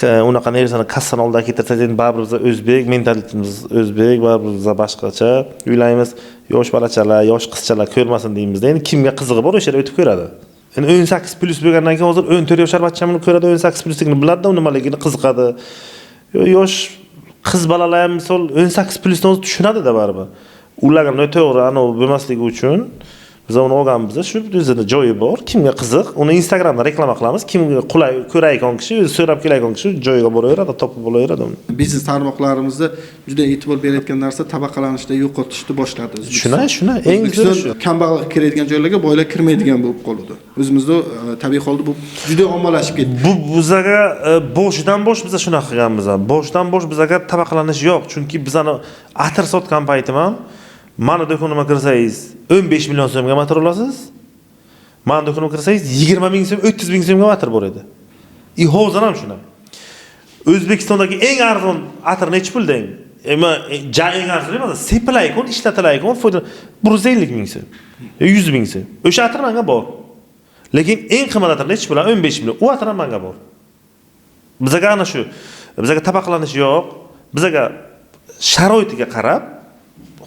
unaqa narsani kassadan oldiga keltirsak, endi baribir biz o'zbek, mentalitetimiz o'zbek, baribir biz boshqacha uylaymiz. Yosh bolachalar, yosh qizchalar ko'rmasin deymizda. Endi kimga qizig'i bor, o'sha yerda o'tib ko'radi. Endi 18+ bo'lgandan keyin hozir 14 yoshar bachchani ko'radi, 18+ligini biladi, u nimaligini qiziqadi. Yosh qiz bolalar ham misol 18+ dan o'zi tushunadi-da baribir. Ularga noto'g'ri ana bo'lmasligi uchun biz uni olganmiz. Shu o'zida joyi bor. Kimga qiziq, uni Instagramda reklama qilamiz. Kimga qulay ko'rayotgan kishi, o'zi so'rab kelayotgan kishi joyiga boraveradi, topib olaveradi uni.
Biznes tarmoqlarimizda juda e'tibor berayotgan narsa tabaqalanishda yo'qotishni boshladi.
Shuna, eng zo'ri shu.
Kambag'al kiradigan joylarga boylar kirmaydigan bo'lib qoldi. O'zimizda tabiiy holda bu juda ommalashib ketdi.
Bu bizaga boshidan bosh biz shunaqa qilganmiz. Boshidan bosh bizaga tabaqalanish yo'q, chunki bizani atir sotgan paytim ham mana do'konimga kirsangiz 15 million so'mga motor olasiz. Mana do'konimga kirsangiz 20 ming so'm, 30 ming so'mga motor bor edi. Hozir ham shuna. O'zbekistondagi eng arzon atir necha pul deng? Eng arzon emas, sepilaykon, ishlatilaykon, 150 ming so'm, 100 ming so'm. O'sha atir menga bor. Lekin eng qimmat atir necha pul? 15 million. U atir ham menga bor. Bizaga ana shu, bizaga tabaqlanish yo'q. Bizaga sharoitiga qarab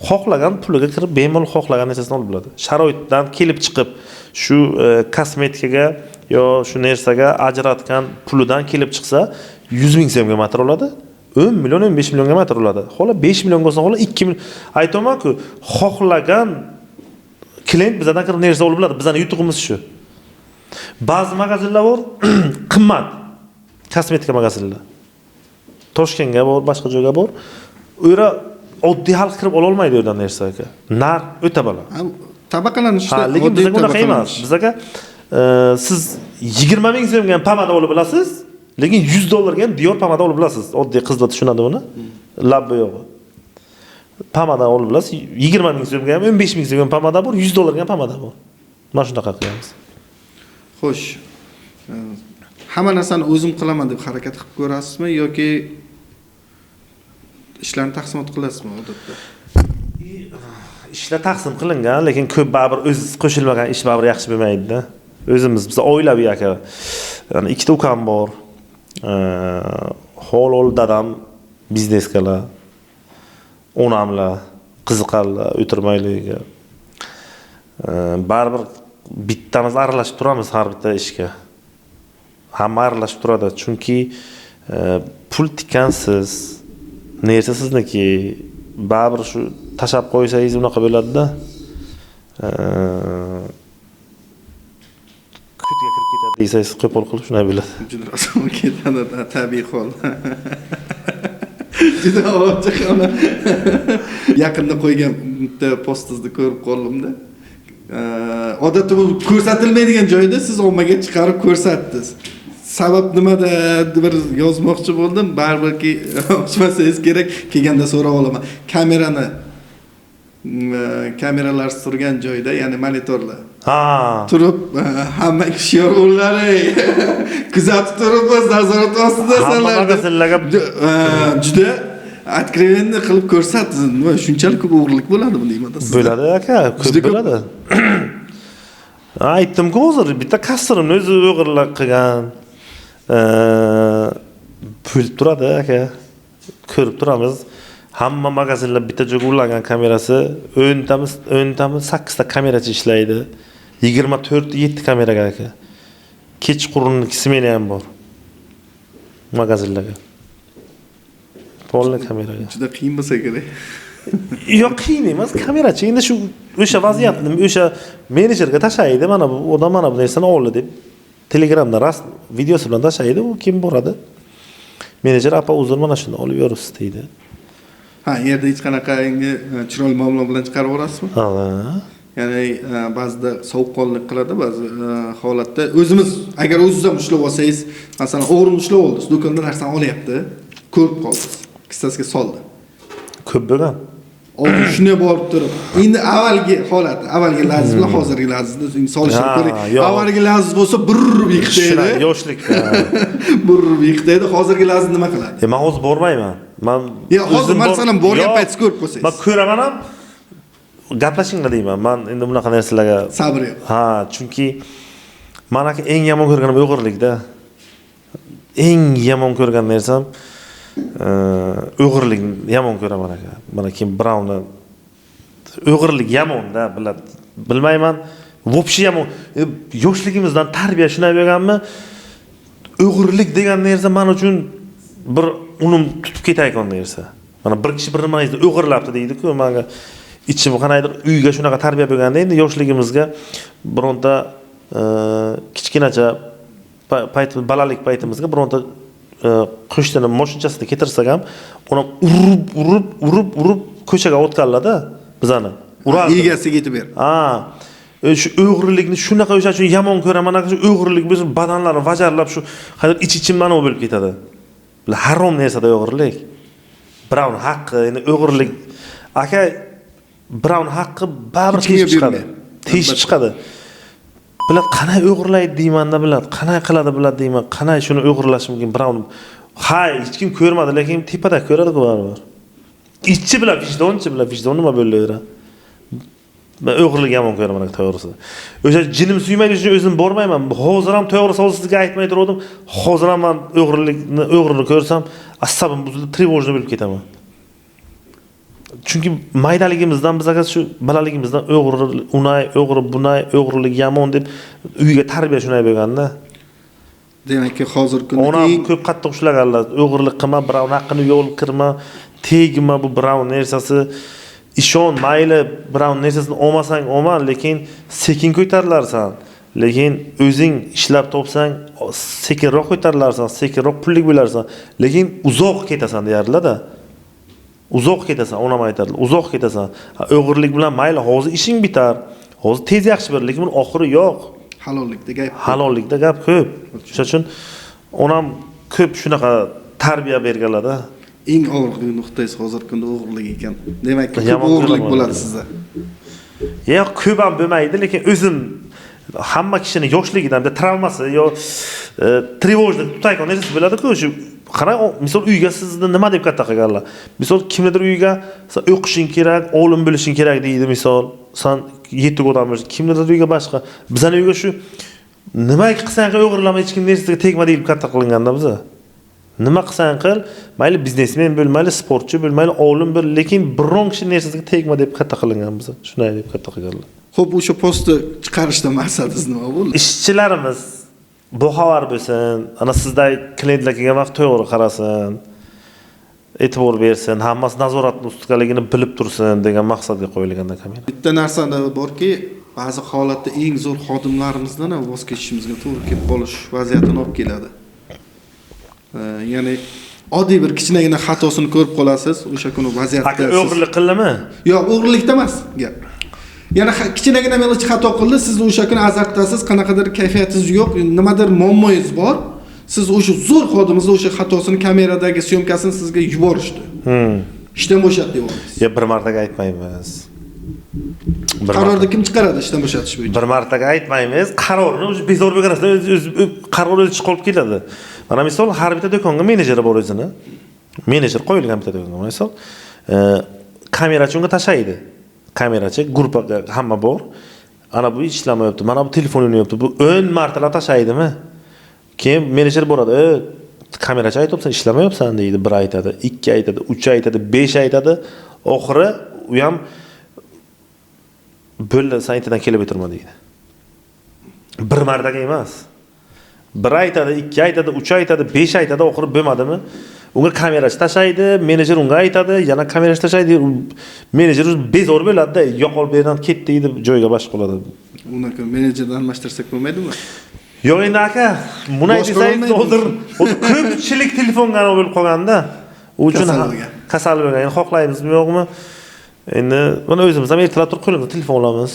xohlagan puliga kirib bemalol xohlagan narsasini olib bo'ladi. Sharoitdan kelib chiqib shu kosmetikaga yo shu narsaga ajratgan pulidan kelib chiqsa 100 ming so'mga motor oladi. 10 million 15 millionga motor oladi. Xo'la 5 million bo'lsa xo'la 2 million. Aytaman-ku, xohlagan klient bizdan kirib narsa olib bo'ladi. Bizning yutug'imiz shu. Ba'zi magazinlar bor, qimmat kosmetika magazinlar. Toshkentga bor, boshqa joyga bor. U yerda oddiy xalq kirib ola olmaydi o'rdan narsa aka. Nar o'ta baland.
Tabaqalanishda
lekin bizga unaqa emas. Bizaga siz 20 ming so'mga pomada olib olasiz, lekin 100 dollarga ham Dior pomada olib olasiz. Oddiy qizlar tushunadi buni. Labbi yo'q. Pomada olib olasiz, 20 ming so'mga ham, 15 ming so'mga ham pomada bor, 100 dollarga ham pomada bor. Mana shunaqa qilamiz.
Xo'sh. Hamma narsani o'zim qilaman deb harakat qilib ko'rasizmi yoki ishlarni taqsimot qilasizmi odatda?
Ishlar taqsim qilingan, lekin ko'p baribir o'z qo'shilmagan ish baribir yaxshi bo'lmaydi-da. Biz oilaviy aka. Ya'ni ikkita ukam bor. Xo'l dadam bizneskalar, onamlar qiziqarlar, o'tirmayligiga. Baribir bittamiz aralashib turamiz har bitta ishga. Hamma aralashib turadi, chunki pul tikansiz, narsa sizniki, baribir shu tashab qo'ysangiz unaqa bo'ladi-da. Kutiga kirib ketadi deysangiz, qo'pol qilib shunday bo'ladi.
Juda oson ketadi, tabiiy hol. Juda ochiq ona. Yaqinda qo'ygan bitta postingizni ko'rib qoldimda. Odatda bu ko'rsatilmaydigan joyda siz ommaga chiqarib ko'rsatdingiz. Sabab nimada bir yozmoqchi bo'ldim, baribirki ochmasangiz kerak, kelganda so'rab olaman. Kameralar turgan joyda, ya'ni monitorlar. Turib, hamma hushyor o'llari kuzatib turibmiz, nazorat ostida juda откровенно qilib ko'rsatdingiz. Nima shunchalik ko'p o'g'irlik bo'ladimi deyman.
Bo'ladi aka, ko'p bo'ladi. Aytdim-ku, hozir bitta kassarimni o'zi o'g'irlik qilgan. Bo'lib turadi aka. Ko'rib turamiz. Hamma magazinlar bitta joyga ulangan kamerasi, o'ntami 8 ta kamerachi ishlaydi. 24-7 kameraga aka. Kechqurun smena ham bor. Magazinlarga. Polni kameraga.
Juda qiyin bo'lsa kerak.
Yo'q, qiyin emas, kamerachi. Endi shu o'sha vaziyatni o'sha menejerga tashlaydi, mana bu odam mana bu narsani oldi deb Telegramda rasm videosi bilan tashlaydi, u kim boradi? Menejer apa uzr mana shuni olib yorasiz deydi.
Yerda hech qanaqa chiroyli muomala bilan chiqarib yuborasizmi? Ya'ni ba'zida sovuqqonlik qiladi, ba'zi holatda o'zimiz agar o'zingiz ham ushlab olsangiz, masalan, o'g'rim ushlab oldi, do'konda narsani olyapti, ko'rib qoldingiz, kissasiga soldi.
Ko'p bo'lgan.
Oldin shunday borib turib, endi avvalgi holat, avvalgi laziz bilan hozirgi lazizni solishni ko'ring. Avvalgi laziz bo'lsa burr yiqitadi.
Yoshlik.
Burr yiqitadi. Hozirgi laziz nima qiladi?
Men hozir bormayman.
Hozir masalan borgan payt ko'rib qo'ysangiz.
Men ko'raman ham gaplashinglar deyman. Men endi bunaqa narsalarga
sabr yo'q.
Chunki men aka eng yomon ko'rganim o'g'irlikda. eng yomon ko'rgan narsam o'g'irlikni yomon ko'raman aka. Mana kim Braunni o'g'irlik yomon-da, bilmayman. Voобще yomon. Yoshligimizdan tarbiya shunday bo'lganmi? O'g'irlik degan narsa men uchun bir unim tutib ketayotgan narsa. Mana bir kishi bir nimangizni o'g'irlabdi deydi-ku, menga ichim qanaydir uyga shunaqa tarbiya bo'lganda endi yoshligimizga bironta kichkinacha balalik paytimizga bironta qo'shnini mashinasida ketirsak ham, uni urib ko'chaga o'tganlar-da bizani. Urardi.
Egasiga yetib ber.
Shu o'g'irlikni shunaqa o'sha uchun yomon ko'raman. Shu o'g'irlik biz badanlarni vajarlab shu hozir ich-ichimdan bo'lib ketadi. Bu harom narsada o'g'irlik. Braun haqqi, endi o'g'irlik aka Braun haqqi baribir teshib chiqadi. Teshib chiqadi. Bilad qanay o'g'irlaydi deyman-da, bilad qanay qiladi bilad deyman. Qanay shuni o'g'irlash mumkin Braun. Hech kim ko'rmadi, lekin tepada ko'radi-ku baribir. Ichchi bilan vijdon nima bo'laydi? Men o'g'irlik yomon ko'raman to'g'risi. O'sha jinim suymaydi uchun o'zim bormayman. Hozir ham to'g'risi sizga aytmay turdim. Hozir ham men o'g'irni ko'rsam, asabim buzilib, trevojni bo'lib ketaman. Chunki maydaligimizdan biz aka shu balaligimizdan o'g'irlik yomon deb uyga tarbiya shunday bo'lganda.
Demakki, hozir kunda
ona ko'p qattiq ushlaganlar. O'g'irlik qilma, Braun haqqini yo'l kirma, tegma bu Braun narsasi. İşon mayli Braun narsasini olmasang olma, lekin sekin ko'tarilarsan. Lekin o'zing ishlab topsang, sekinroq ko'tarilarsan, sekinroq pullik bo'larsan, lekin uzoq ketasan deyarlar-da. Uzoq ketasan, onam aytadi, uzoq ketasan. O'g'irlik bilan mayli hozir ishing bitar, hozir tez yaxshi bir, lekin buning oxiri yo'q. Halollikda gap ko'p. Shuning uchun onam ko'p shunaqa tarbiya berganlar-da.
Eng og'riqli nuqtangiz hozirgi kunda o'g'irlik ekan. Demakki, ko'p o'g'irlik bo'ladi sizda.
Yo'q, ko'p ham bo'lmaydi, lekin o'zim hamma kishini yoshligidan bir travmasi yo trevojlik tutayotgan narsa bo'ladi-ku, shu qarang, misol uyga sizni nima deb katta qilganlar. Misol kimnidir uyga sen o'qishing kerak, olim bo'lishing kerak deydi, misol sen yetuk odam bo'lsan, kimnidir uyga boshqa. Bizning uyga shu nima qilsang o'g'irlama, hech kim narsasiga tegma deyilib katta qilinganda biz. Nima qilsang qil, mayli biznesmen bo'l, mayli sportchi bo'l, mayli olim bo'l, lekin biron kishi narsasiga tegma deb katta qilingan biz. Shunday deb katta qilganlar.
Xo'p, o'sha postni chiqarishda maqsadingiz nima bo'ldi?
Ishchilarimiz boxabar bo'lsin, ana sizday klientlar kelgan vaqt to'g'ri qarasin, e'tibor bersin, hammasi nazoratni ustidaligini bilib tursin degan maqsadga qo'yilganda kamera.
Bitta narsani borki, ba'zi holatda eng zo'r xodimlarimizdan ham voz kechishimizga to'g'ri kelib qolish vaziyatini olib keladi. Ya'ni oddiy bir kichkinagina xatosini ko'rib qolasiz, o'sha kuni vaziyatda
o'g'irlik qildimi?
Yo'q, o'g'irlikda emas gap. Yana kichkinagina melichi xato qildi, siz o'sha kuni azartasiz, qanaqadir kayfiyatingiz yo'q, nimadir muammoyingiz bor. Siz o'sha zo'r xodimimizni o'sha xatosini kameradagi syomkasini sizga yuborishdi. Ishdan bo'shatdi deyapsiz.
Yo, bir martaga aytmaymiz.
Qarorni kim chiqaradi ishdan bo'shatish bo'yicha?
Bir martaga aytmaymiz. Qarorni o'zi bezor bo'lganasidan qaror o'zi chiqib keladi. Mana misol har bitta do'konga menejeri bor o'zini. Menejer qo'yilgan bitta do'konga. Misol kamerachi unga tashlaydi. Kamerachi guruhga hamma bor. Ana bu ishlamayapti. Mana bu telefon o'ynayapti. Bu 10 martalab tashlaydimi? Keyin menejer boradi. Kamerachi aytibsan, ishlamayapsan deydi. 1 aytadi, 2 aytadi, 3 aytadi, 5 aytadi. Oxiri u ham bo'ldi, saytidan kelib o'tirma deydi. 1 martaga emas. 1 aytadi, 2 aytadi, 3 aytadi, 5 aytadi, oxiri bo'lmadimi? Unga kamerachi tashlaydi, menejer unga aytadi, yana kamerachi tashlaydi. Menejer bezor bo'ladi-da, yo'qol bu yerdan ket deydi, joyiga bosh qoladi.
Unaqa menejerni almashtirsak bo'lmaydimi?
Yo'q endi aka, buni aytsangiz hozir ko'pchilik telefonga bo'lib qolganda, u uchun kasal bo'lgan. Endi xohlaymizmi, yo'qmi? Endi buni o'zimiz ham ertalab turib qo'limizga telefon olamiz.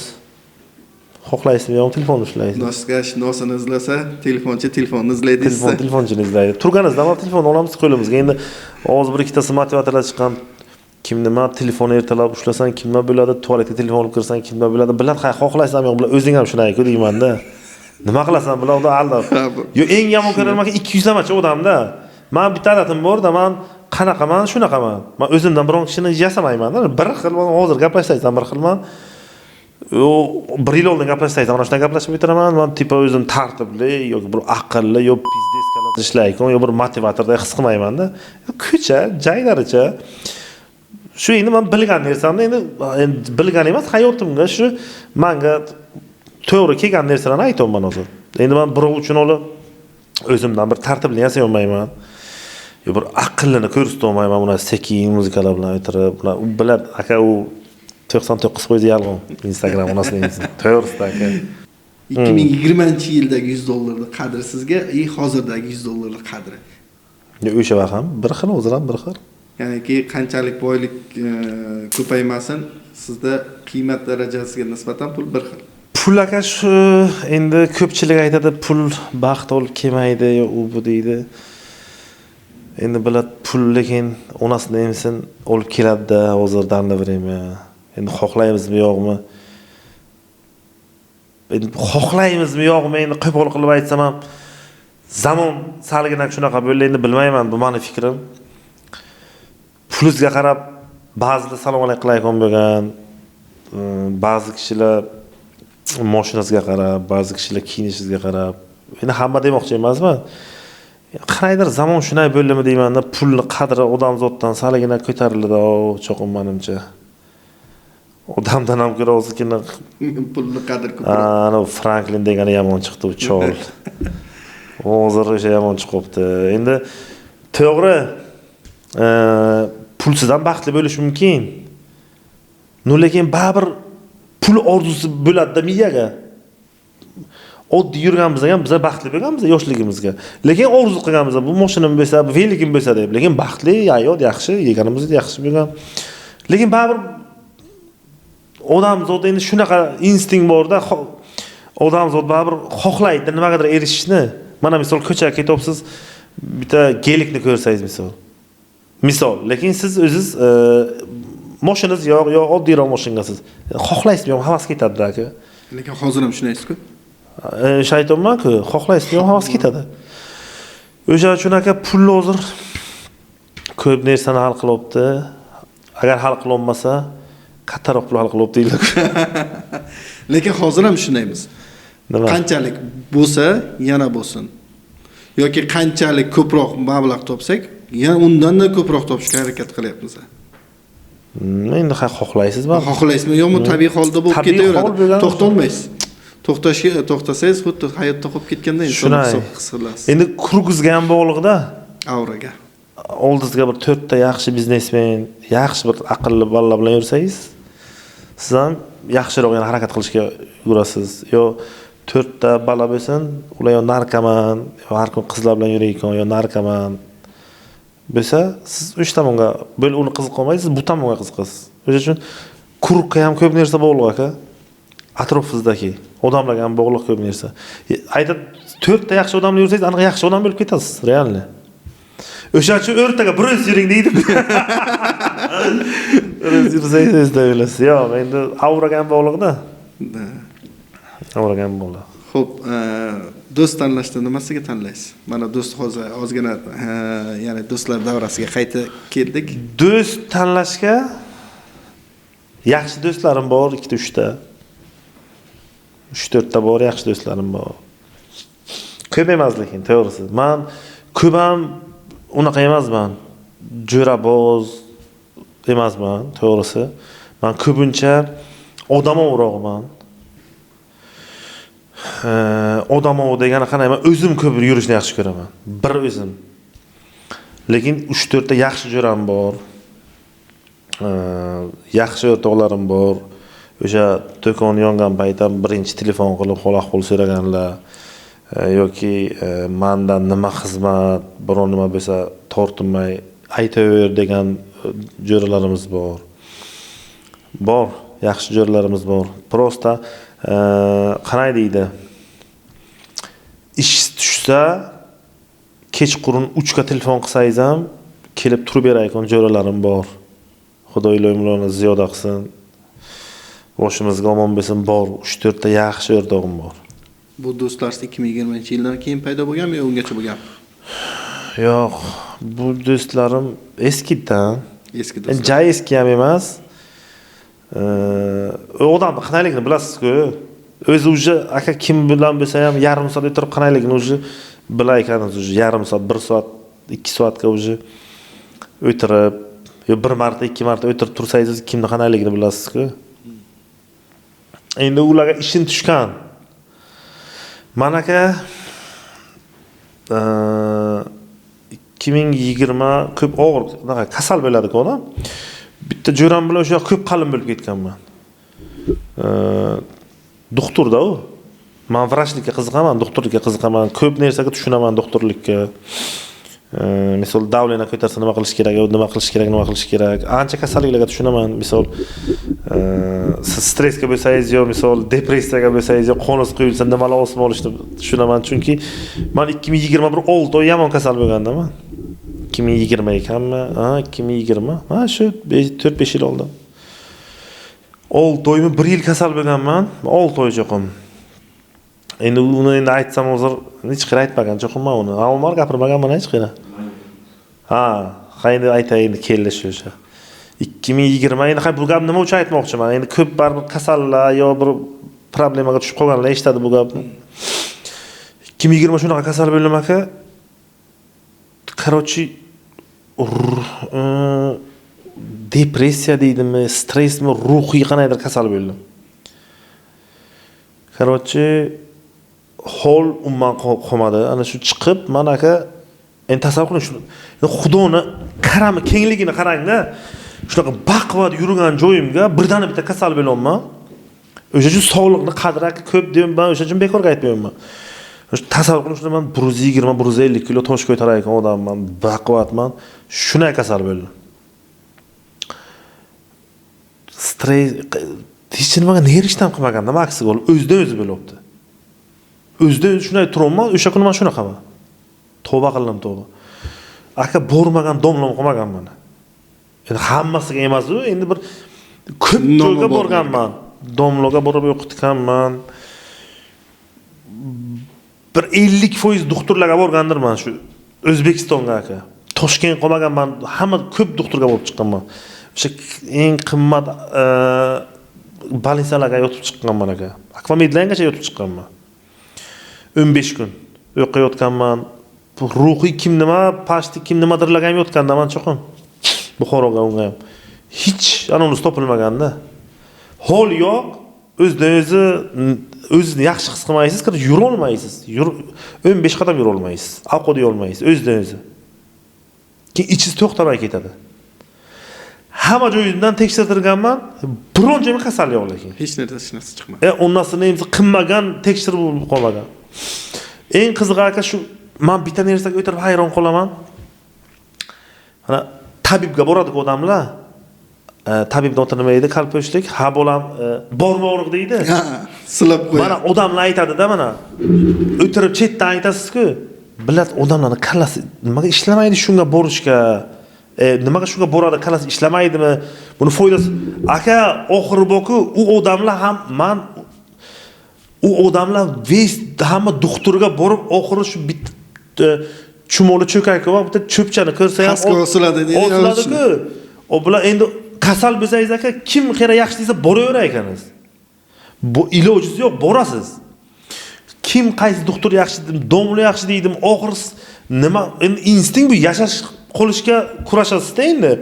Xohlaysizmi, yo'qmi, telefon ushlaysiz.
Do'stga nosini izlasa, telefonni izlaydi.
Telefonchini izlaydi. Turganingizda ham telefon olamiz qo'limizga. Endi hozir bir ikkitasi motivatorlar chiqqan. Kim nima telefonni ertalab ushlasang, kimga bo'ladi, tualetga telefon olib kirsang, kimga bo'ladi. Bilan xohlaysizmi, yo'q, bilan o'zing ham shunday-ku deyman-da. Nima qilasan bularni aldab? Yo, eng yomon ko'raman 200 amachi odamda. Men bitta odatim bor-da, men qanaqaman, shunaqaman. Men o'zimdan biron kishini yasamayman-da. Bir xil hozir gaplashsaysan, bir xilman. Yo, 1 yil oldin gaplashsaysan, mana shunday gaplashib o'tiraman. Men tipa o'zim tartibli yoki bir aqlli, yo pizdes kalat ishlayman, yo bir motivatorda his qilmayman-da. Ko'cha, joylaricha. Shu endi men bilgan narsamni endi bilgan emas, hayotimga shu menga to'g'ri kelgan narsalarni aytaman hozir. Endi men birov uchun o'zimdan bir tartibli yasay olmayman. Yo bir aqllini ko'rsata olmayman, buni sekin muzikalar bilan o'tirib, u bilan aka u 99% yolg'on Instagram onasining to'g'risida aka.
2020-yildagi $100 qadri sizga hozirdagi $100 qadri.
O'sha vaqt ham bir xil, o'zim ham bir xil.
Ya'niki qanchalik boylik ko'paymasin, sizda qiymat darajasiga nisbatan pul bir xil.
Pul aka shu endi ko'pchilik aytadi, pul baxt olib kelmaydi, yo u bu deydi. Endi bilad pul lekin onasini emsin olib keladi-da, hozirdan da beraymi. Endi xohlaymizmi yo'qmi? Endi xohlaymizmi yo'qmi? Endi qo'pol qilib aytsam ham zamon salgina shunaqa bo'ldi, endi bilmayman, bu meni fikrim. Pulingizga qarab ba'zilar salom alaykum bo'lgan, ba'zi kishilar mashinasiga qarab, ba'zi kishilar kiyinishingizga qarab. Endi hamma demoqchi emasman. Qanaydir zamon shunday bo'ldimi deyman-da, pulni qadri odamzoddan salgina ko'tarildi-da, cho'qim menimcha. Odamdan ham ko'ra o'zikini
pulni qadri ko'proq.
Ana Franklin degani yomon chiqdi, u chol. Hozir o'sha yomon chiqibdi. Endi to'g'ri, pulsiz ham baxtli bo'lish mumkin. Lekin baribir pul orzusi bo'ladi-da miyaga. Oddiy yurganimizda ham biz baxtli bo'lganmiz yoshligimizga. Lekin orzu qilganmiz, bu mashinam bo'lsa, bu veligim bo'lsa deb. Lekin baxtli, hayot yaxshi, yeganimiz yaxshi bo'lgan. Lekin baribir odamzod endi shunaqa instinkt bor-da, odamzod baribir xohlaydi nimagadir erishishni. Mana misol ko'chaga ketyapsiz, bitta gelikni ko'rsangiz misol, lekin siz o'zingiz mashinangiz yo'q, yo oddiyroq mashinasiz. Xohlaysizmi, yo'q, havas ketadi aka.
Lekin hozir ham shunaysiz-ku.
Shaytonman-ku, xohlaysizmi, yo'q, havas ketadi. O'sha uchun aka pul hozir ko'p narsani hal qilyapti. Agar hal qilolmasa, kattaroq pul hal qilyapti deydilar.
Lekin hozir ham shundaymiz. Qanchalik bo'lsa, yana bo'lsin. Yoki qanchalik ko'proq mablag' topsak, yana undan da ko'proq topishga harakat qilyapmiz.
Endi xohlaysizmi?
Xohlaysizmi? Yo'qmi, tabiiy holda bo'lib ketaveradi. To'xtolmaysiz. To'xtasangiz xuddi hayotda qolib ketganda inson his qilasiz.
Endi kurgizga ham bog'liqda.
Auraga.
Oldingizga bir 4 ta yaxshi biznesmen, yaxshi bir aqlli bolalar bilan yursangiz, siz ham yaxshiroq yana harakat qilishga yurasiz. Yo 4 ta bola bo'lsin, ular yo narkoman, yo har kun qizlar bilan yurayotgan, yo narkoman bo'lsa, siz o'sha tomonga uni qiziq qolmaysiz, bu tomonga qiziqasiz. O'sha uchun kurukka ham ko'p narsa bog'liq aka. Atrofingizdagi odamlarga ham bog'liq ko'p narsa. Aytib 4 ta yaxshi odam bilan yursangiz, aniq yaxshi odam bo'lib ketasiz, realni. O'sha uchun o'rtaga bir o'z yuring deydi. O'z yursangiz da bilasiz. Yo'q, endi auraga ham bog'liqda. Auraga ham bog'liq.
Xo'p, do'st tanlashda nimasiga tanlaysiz? Mana do'st hozir ozgina, ya'ni do'stlar davrasiga qayta keldik.
Do'st tanlashga yaxshi do'stlarim bor, 2-3 ta. 3-4 ta bor, yaxshi do'stlarim bor. Ko'p emas lekin, to'g'risi. Men ko'p ham unaqa emasman. Jo'raboz emasman, to'g'risi. Men ko'pincha odamovroqman. Odamov degani qanday? Men o'zim ko'p yurishni yaxshi ko'raman. Bir o'zim. Lekin 3-4 ta yaxshi jo'ram bor. Yaxshi o'rtoqlarim bor. O'sha do'kon yongan paytda birinchi telefon qilib xol-ahvol so'raganlar yoki mendan nima xizmat, biror nima bo'lsa tortinmay aytaver degan jo'ralarimiz bor. Bor, yaxshi jo'ralarimiz bor. Prosta qanday deydi? Ish tushsa kechqurun 3 ga telefon qilsangiz ham kelib turib berayotgan jo'ralarim bor. Xudo iloyimlarni ziyoda qilsin. Boshimizga omon bo'lsin, bor. 3-4 ta yaxshi o'rtog'im bor.
Bu do'stlar 2020-yildan keyin paydo bo'lganmi yo ungacha bo'lgan?
Yo'q, bu do'stlarim eskidan.
Eski do'stlar.
Jay eski ham emas. Odamning qanayligini bilasiz-ku. O'zi uje aka kim bilan bo'lsa ham yarim soat o'tirib qanayligini uje Bilay ekanmiz уже yarim soat, 1 soat, 2 soatga уже o'tirib, yo bir marta, 2 marta o'tirib tursangiz kimni qanayligini bilasiz-ku. Endi ularga ishim tushgan. Manaka 2020 ko'p og'ir kasal bo'ladi-ku odam. Bitta jo'ram bilan o'sha ko'p qalin bo'lib ketganman. Doktorda u. Men vrachlikka qiziqaman, doktorlikka qiziqaman, ko'p narsaga tushunaman doktorlikka. Misol davlena ko'tarsa nima qilish kerak, nima qilish kerak. Ancha kasalliklarga tushunaman. Misol siz stressga bo'lsangiz yo misol depressiyaga bo'lsangiz yo qo'ningiz quyilsa nimalar o'sib olishni tushunaman. Chunki men 2021 6 oy yomon kasal bo'lganman. 2020 ekanmi? 2020. Ha, shu 4-5 yil oldin. 6 oymi 1 yil kasal bo'lganman. 6 oy cho'qim. Endi uni endi aytsam hozir hech qira aytmagan cho'qim men uni. Omar gapirmaganman hech qira. Ha, qayni aytay endi keldi o'sha. 2020 endi bu gapni nima uchun aytmoqchiman? Endi ko'p baribir kasallar yo bir problemaga tushib qolganlar eshitadi bu gapni. 2020 shunaqa kasal bo'ldim aka. Короче, depressiya deydimi, stressmi, ruhiy qanaydir kasal bo'ldim. Короче, hol umuman qolmadi. Ana shu chiqib, men aka endi tasavvur qiling shuni. Xudoni karami kengligini qarang-da. Shunaqa baquvvat yurgan joyimga birdan bitta kasal bo'lyapman. O'sha uchun sog'liqni qadri ko'p deb men o'sha uchun bekorga aytmayman. Tasavvur qiling shuni men 120-150 kilo tosh ko'tarayotgan odamman, baquvvatman. Shunday kasal bo'ldim. Stress hech nimaga nerishdan qilmaganda maksiga bo'lib o'zidan o'zi bo'lyapti. O'zidan o'zi shunday turibman, o'sha kuni men shunaqaman. Tavba qildim, tavba. Aka bormagan domlam qilmaganman. Endi hammasiga emas-ku, endi bir ko'p joyga borganman. Domloga borib o'qitganman. Bir 50% doktorlarga borgandirman shu O'zbekistonga aka. Toshkent qolmaganman, hamma ko'p doktorga borib chiqqanman. O'sha eng qimmat больницаlarga yotib chiqqanman aka. Akvamedlangacha yotib chiqqanman. 15 kun o'qiyotganman. Ruhiy kim nima, pashti kim nimadirlarga ham yotgandaman cho'qim. Buxoroga unga ham. Hech anonus topilmaganda. Hol yo'q, o'zizni yaxshi his qilmaysiz, yura olmaysiz. 15 qadam yura olmaysiz. Ovqat yeya olmaysiz, o'zidan o'zi. Keyin ichingiz to'xtamay ketadi. Hamma joyimdan tekshirtirganman, biron joyga kasal yo'q lekin.
Hech narsa chiqmadi.
Undan so'ng qilmagan tekshirib qolmagan. Eng qizig'i aka shu, men bitta narsaga o'tirib hayron qolaman. Mana tabibga boradi-ku odamlar. Tabibning oti nima edi? Kalposhlik. Ha bolam, borma og'riq deydi.
Ha, silab qo'yadi.
Mana odamlar aytadi-da mana. O'tirib chetdan aytasiz-ku, bilat odamlarning kallasi nimaga ishlamaydi shunga borishga? Nimaga shunga boradi, kallasi ishlamaydimi? Buni foydasi. Aka, oxiri boku u odamlar ham men u odamlar hamma doktorga borib oxiri shu bitta chumoli cho'kakka va bitta cho'pchani ko'rsa ham
osiladi deydi.
Osiladi-ku. O bular endi kasal bo'lsangiz aka, kim qara yaxshi desa boraverar ekansiz. Bu iloji yo'q, borasiz. Kim qaysi doktor yaxshi dedim, domla yaxshi deydim, oxir nima endi instinkt bu yashash qolishga kurashasiz-da endi.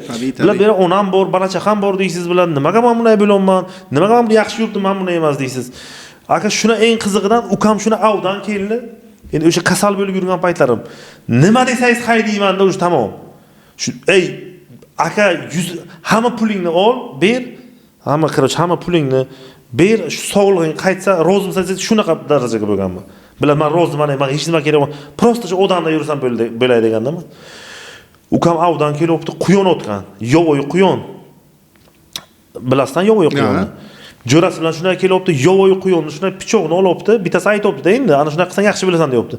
Bular bera onam bor, bola-chaqam bor deysiz bilan, nimaga men bunday bo'lyapman? Nimaga men bu yaxshi yurtdim, men bunday emas deysiz. Aka shuna eng qizig'idan ukam shuna avdan keldi. Endi o'sha kasal bo'lib yurgan paytlarim. Nima desangiz haydayman-da o'sha tamom. Shu aka hamma pulingni ol, ber. Hamma pulingni ber, shu sog'lig'ing qaytsa, rozimisan shunaqa darajaga bo'lganman. Bilan men roziman, men hech nima kerak emas. Prosta shu odamda yursam bo'lay degandaman. Ukam avdan kelibdi, quyon o'tgan. Yovoy quyon. Bilasdan yovoy quyonni. Jo'rasi bilan shunday kelibdi, yovoy quyonni shunday pichoqni olibdi, bittasi aytibdi-da endi, ana shunday qilsang yaxshi bilasan deyapti.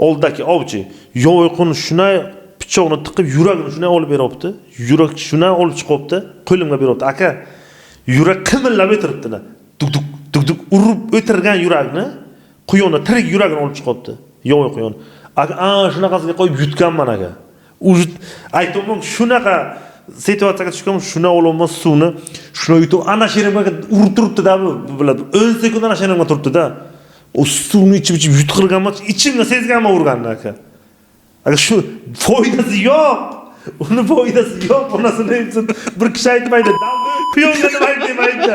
Oldidagi ovchi yovoy quyonni shunday pichoqni tiqib, yuragini shunday olib beribdi. Yurak shunday olib chiqibdi, qo'limga beribdi. Aka, yurak qimillab o'tiribdi-da. Duk urib o'tirgan yurakni, quyonni tirik yuragini olib chiqibdi. Yovoy quyon. Aka, shunaqasiga qo'yib yutganman aka. Aytdim, shunaqa situatsiyaga tushgan, shuna ololmas suvni, shuna yutib, ana sherimga urib turibdi-da bu biladi. 10 sekund ana sherimga turibdi-da. O suvni ichib yutqirganman, ichimda sezganman urganini aka. Agar shu foydasi yo'q. Uni foydasi yo'q. Bunasini hepsin bir kishi aytmaydi. Piyonga nima aytmaydi.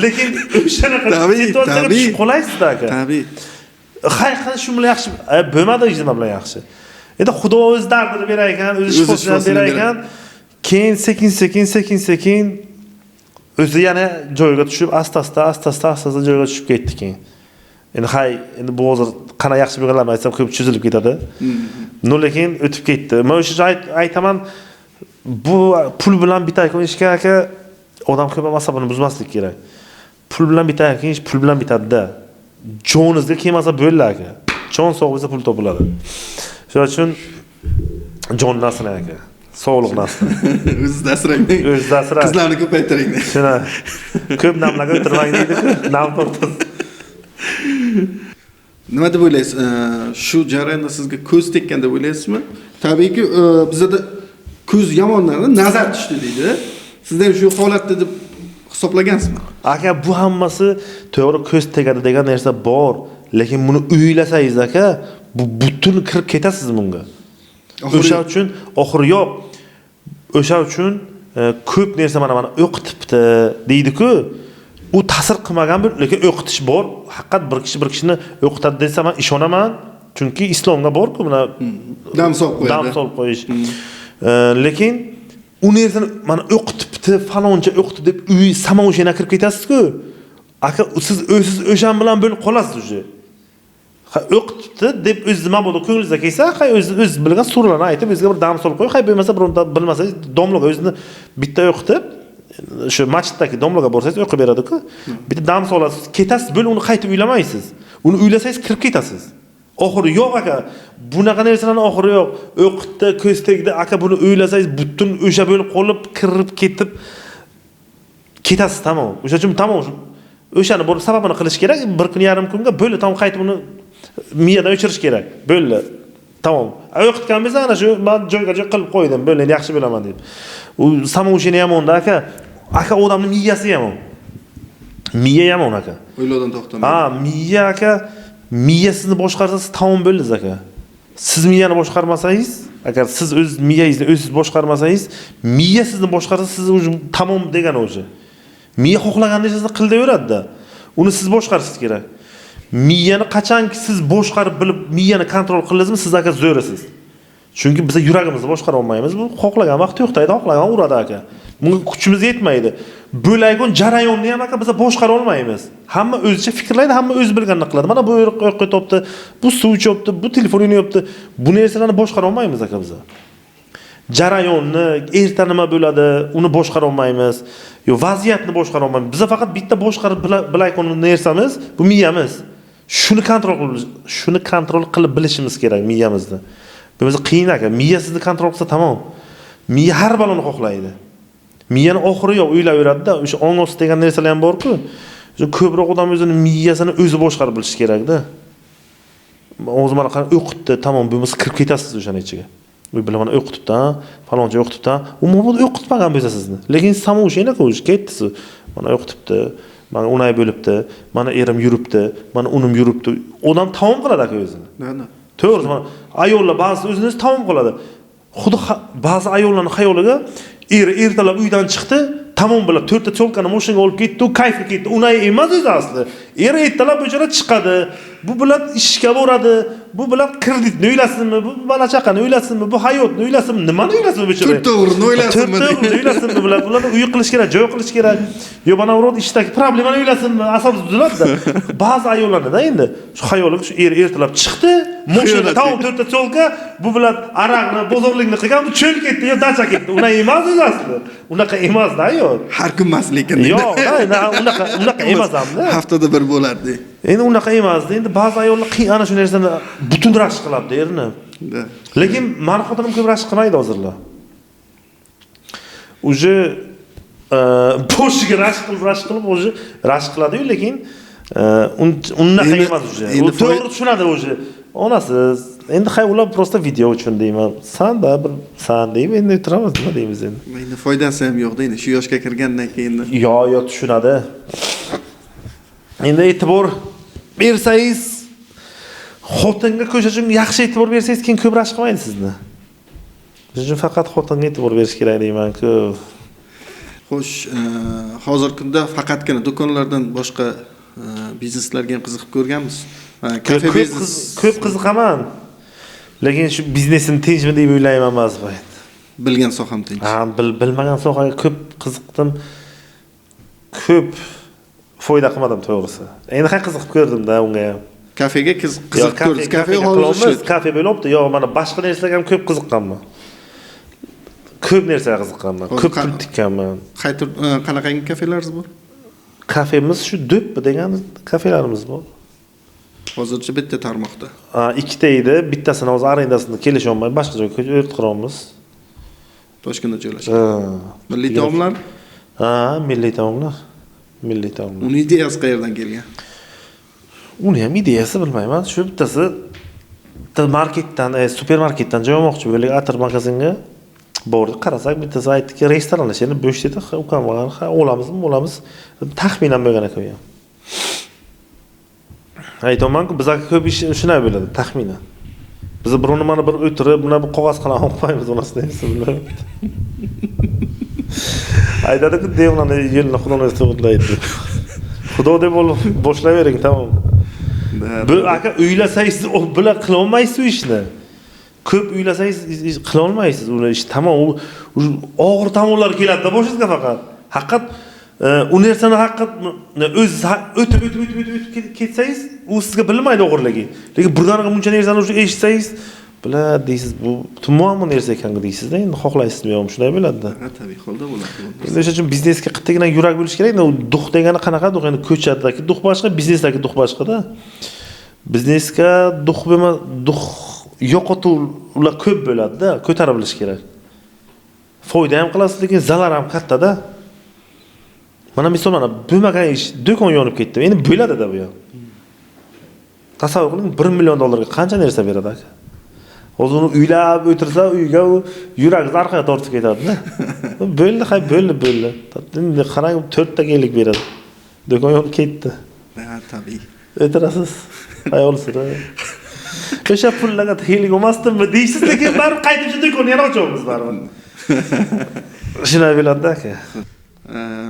Lekin o'shanaqa situatsiyaga tushib qolaysiz aka.
Tabii.
Haqiqatan shu bilan yaxshi bo'lmadi ijtimo bilan yaxshi. Endi Xudo o'z dardini berar ekan, o'zi shifosini berar ekan. Keyin sekin o'zi yana joyiga tushib, asta-asta joyiga tushib ketdi keyin. Endi bu hozir qana yaxshi bo'lganlarni aytsam ko'p cho'zilib ketadi. Lekin o'tib ketdi. Men o'sha aytaman, bu pul bilan bitayotgan ishga aka odam ko'p asabini buzmaslik kerak. Pul bilan bitayotgan ish pul bilan bitadi-da. Joningizga kelmasa bo'ldi aka. Jon sog' bo'lsa pul topiladi. Shuning uchun jonni asrang aka. Sog'liqni asrang.
O'zingizni asrang.
O'zingizni asrang.
Qizlarni ko'paytiring.
Shuna. Ko'p namlarga o'tirmang deydi-ku. Nam tortasiz.
Nima deb o'ylaysiz? Shu jarayonda sizga ko'z tekkan deb o'ylaysizmi? Tabiiyki, bizda ko'z yomonlarni nazar tushdi deydi. Sizda ham shu holatda deb hisoblagansizmi?
Aka, bu hammasi to'g'ri ko'z tegadi degan narsa bor, lekin buni o'ylasangiz aka, bu butun kirib ketasiz bunga. O'sha uchun oxiri yo'q. O'sha uchun ko'p narsa mana o'qitibdi deydi-ku. U ta'sir qilmagan bir, lekin o'qitish bor. Haqiqat bir kishini o'qitadi desam men ishonaman. Chunki islomga bor-ku, mana
dam solib
qo'yish. Lekin u narsani mana o'qitibdi, faloncha o'qitdi deb uy samoshina kirib ketasiz-ku. Aka, siz o'zingiz o'shan bilan bo'lib qolasiz o'sha. O'qitibdi deb o'zingiz mabodo ko'ngilingizga kelsa, o'zingiz bilgan surlarni aytib, o'zingizga bir dam solib qo'ying. Bo'lmasa bironta bilmasangiz, domlaga o'zingizni bitta o'qitib, shu masjiddagi domlaga borsangiz o'qib beradi-ku. Bitta dam solasiz, ketasiz, bo'lib uni qaytib uylamaysiz. Uni uylasangiz kirib ketasiz. Oxiri yo'q aka. Bunaqa narsalarning oxiri yo'q. O'qitdi, ko'z tegdi, aka buni o'ylasangiz butun o'sha bo'lib qolib, kirib ketib ketasiz tamom. O'sha uchun tamom. O'shani bir sababini qilish kerak. Bir kun yarim kunga bo'ldi, tamom qaytib uni miyadan o'chirish kerak. Bo'ldi. Tamom. O'qitgan bo'lsa ana shu men joyga qilib qo'ydim. Bo'ldi, endi yaxshi bilaman deb. U samoshina yamonda aka. Aka odamning miyasi yamon. Miya yamon aka.
O'ylovdan to'xtamaydi.
Miya aka, miya sizni boshqarsa siz tamom bo'ldingiz aka. Siz miyani boshqarmasangiz, agar siz o'z miyangizni o'zingiz boshqarmasangiz, miya sizni boshqarsa siz o'zi tamom degani o'zi. Miya xohlagan narsasini qildaveradi-da. Uni siz boshqarishingiz kerak. Miyani qachonki siz boshqarib bilib, miyani kontrol qilasizmi, siz aka zo'rasiz. Chunki biz yuragimizni boshqara olmaymiz. Bu xohlagan vaqt to'xtaydi, xohlagan uradi aka. Bunga kuchimiz yetmaydi. Bo'laygan jarayonni ham aka biz boshqara olmaymiz. Hamma o'zicha fikrlaydi, hamma o'zi bilganini qiladi. Mana bu yo'q topdi, bu suv ichibdi, bu telefon o'ynayapti. Bu narsalarni boshqara olmaymiz aka biz. Jarayonni erta nima bo'ladi, uni boshqara olmaymiz. Yo vaziyatni boshqara olmaymiz. Biz faqat bitta boshqarib bilayotgan narsamiz bu miyamiz. Shuni kontrol qilib bilishimiz kerak miyamizni. Biz qiyin aka, miya sizni kontrol qilsa tamom. Miya har baloni xohlaydi. Miyani oxiri yo'q, o'ylayveradi-da. O'sha ongos degan narsalar ham bor-ku. O'sha ko'proq odam o'zini miyasini o'zi boshqarib bilish kerak-da. O'zi mana qara o'qitdi, tamom, bo'lmasa kirib ketasiz o'shaning ichiga. U bilan mana o'qitibdi, faloncha o'qitibdi. U mabod o'qitmagan bo'lsa sizni. Lekin samoshina ko'rish ketdisiz. Mana o'qitibdi, mana unay bo'libdi, mana erim yuribdi, mana unim yuribdi. Odam tamom qiladi aka o'zini. To'g'ri, mana ayollar ba'zi o'zini tamom qiladi. Xuddi ba'zi ayollarning xayoliga ertalab uydan chiqdi, tamom bilib 4 ta cho'lkani mashinaga olib ketdi, u kayfga ketdi. Unay emas o'zi asli. Ertalab o'chara chiqadi. Bu bilan ishga boradi. Bu bilan kreditni o'ylasinmi, bu bola chaqani o'ylasinmi, bu hayotni o'ylasinmi, nimani o'ylasin bu o'chara?
To'g'rini o'ylasinmi?
To'g'rini o'ylasinmi, bularni uy qilish kerak, joy qilish kerak. Yo mana urod ishdagi problemani o'ylasinmi, asosi tuziladi-da. Ba'zi ayollarda endi shu xayoliga shu ertalab chiqdi, mashina tamom 4 ta cho'lka, bu bilan araqni, bozorlikni qilgan, bu cho'l ketdi, yo dacha ketdi. Unay emas o'zi asli. Unaqa emas-da, yo.
Har kun emas lekin.
Yo'q, unaqa emas hamda.
Haftada bir bo'lardi.
Endi unaqa emasdi. Endi ba'zi ayollar ana shu narsani butun rashk qiladi erini. Lekin meni xotinim ko'p rashk qilmaydi hozirlar. Uje boshiga rashk qilib uje rashk qiladi-yu, lekin unaqa emas uje. U to'g'ri tushunadi uje. Onasiz. Endi ular prosta video uchun deyman. San-da bir san deyib endi o'tiramiz, nima deymiz endi.
Endi foydasi ham yo'q deydi. Shu yoshga kirgandan keyin.
Yo, tushunadi. Endi e'tibor bersangiz, xotinga ko'sha uchun yaxshi e'tibor bersangiz, keyin ko'p rashk qilmaydi sizni. Biz uchun faqat xotinga e'tibor berish kerak deyman-ku.
Xo'sh, hozirgi kunda faqatgina do'konlardan boshqa bizneslarga ham qiziqib ko'rganmiz. Kafe biznes
ko'p qiziqaman. Lekin shu biznesim tinchmi deb o'ylayman ba'zi payt.
bilgan soham tinch.
Ha, bilmagan sohaga ko'p qiziqdim. Ko'p foyda qilmadim to'g'risi. Endi ham qiziqib ko'rdim-da unga ham.
Kafega qiziqib ko'rdingiz. Kafe
qilamiz, kafe bo'libdi. Yo'q, mana boshqa narsalarga ham ko'p qiziqqanman. Ko'p narsaga qiziqqanman. Ko'p pul tikkanman.
Qanaqangi kafelarimiz bor?
Kafemiz shu Do'ppi degan kafelarimiz bor.
Hozircha bitta tarmoqda.
Ikkita edi. Bittasini hozir arendasini kelisha olmay boshqa joyga o'tqiramiz.
Toshkentda joylashgan. Milliy taomlar?
Ha, milliy taomlar. Milliy taomlar.
Uni ideyasi qayerdan kelgan?
Uni ham ideyasi bilmayman. Shu bittasi marketdan, supermarketdan joy olmoqchi bo'lgan atir magazinga bordik. Qarasak, bittasi aytdiki, restoranlashishni bo'sh dedi. Ukam bo'lgan, ha, olamiz. Taxminan bo'lgan ekan ham. Aytamanku, bizga ko'p ish shunday bo'ladi, taxminan. Biz birovni mana bir o'tirib, buni bir qog'oz qilib olib qo'yamiz onasidan, bilmayman. Aytadi-ku, devlarni yo'lini Xudoning to'g'rilaydi. Xudo deb boshlayvering, tamom. Bu aka uylasangiz, o bilan qila olmaysiz u ishni. Ko'p uylasangiz qila olmaysiz uni ish. Tamom, u og'ir tomonlar keladi-da boshingizga faqat. Haqiqat u narsani haqiqat o'z o'tib ketsangiz, u sizga bilmaydi o'g'irligi. Lekin birdaniga buncha narsani eshitsangiz, biladi deysiz, bu tumonmi narsa ekan deysiz-da, endi xohlaysizmi yo'qmi, shunday bo'ladi-da.
Ha, tabiiy holda bo'ladi.
Endi o'sha uchun biznesga qittigina yurak bo'lish kerak. U duh degani qanaqa duh? Endi ko'chatdagi duh boshqa, biznesdagi duh boshqa-da. Biznesga duh bo'lma, duh yo'qotuvlar ko'p bo'ladi-da, ko'tarib bilish kerak. Foyda ham qilasiz, lekin zarar ham katta-da. Mana misol mana bo'lmagan ish, do'kon yonib ketdi. Endi bo'ladi-da bu ham. Tasavvur qiling, $1 million qancha narsa beradi aka? Hozir uni uylab o'tirsa, uyga u yuragingiz orqaga tortib ketadi-da. Bo'ldi. Endi qarang, 4 ta genlik beradi. Do'kon yonib ketdi.
Ha, tabiiy.
O'tirasiz, ayolsizda. O'sha pullarga tayinlik olmasdimmi deysiz, lekin baribir qaytib shu do'konni yana ochamiz baribir. Shunday bo'ladi-da aka.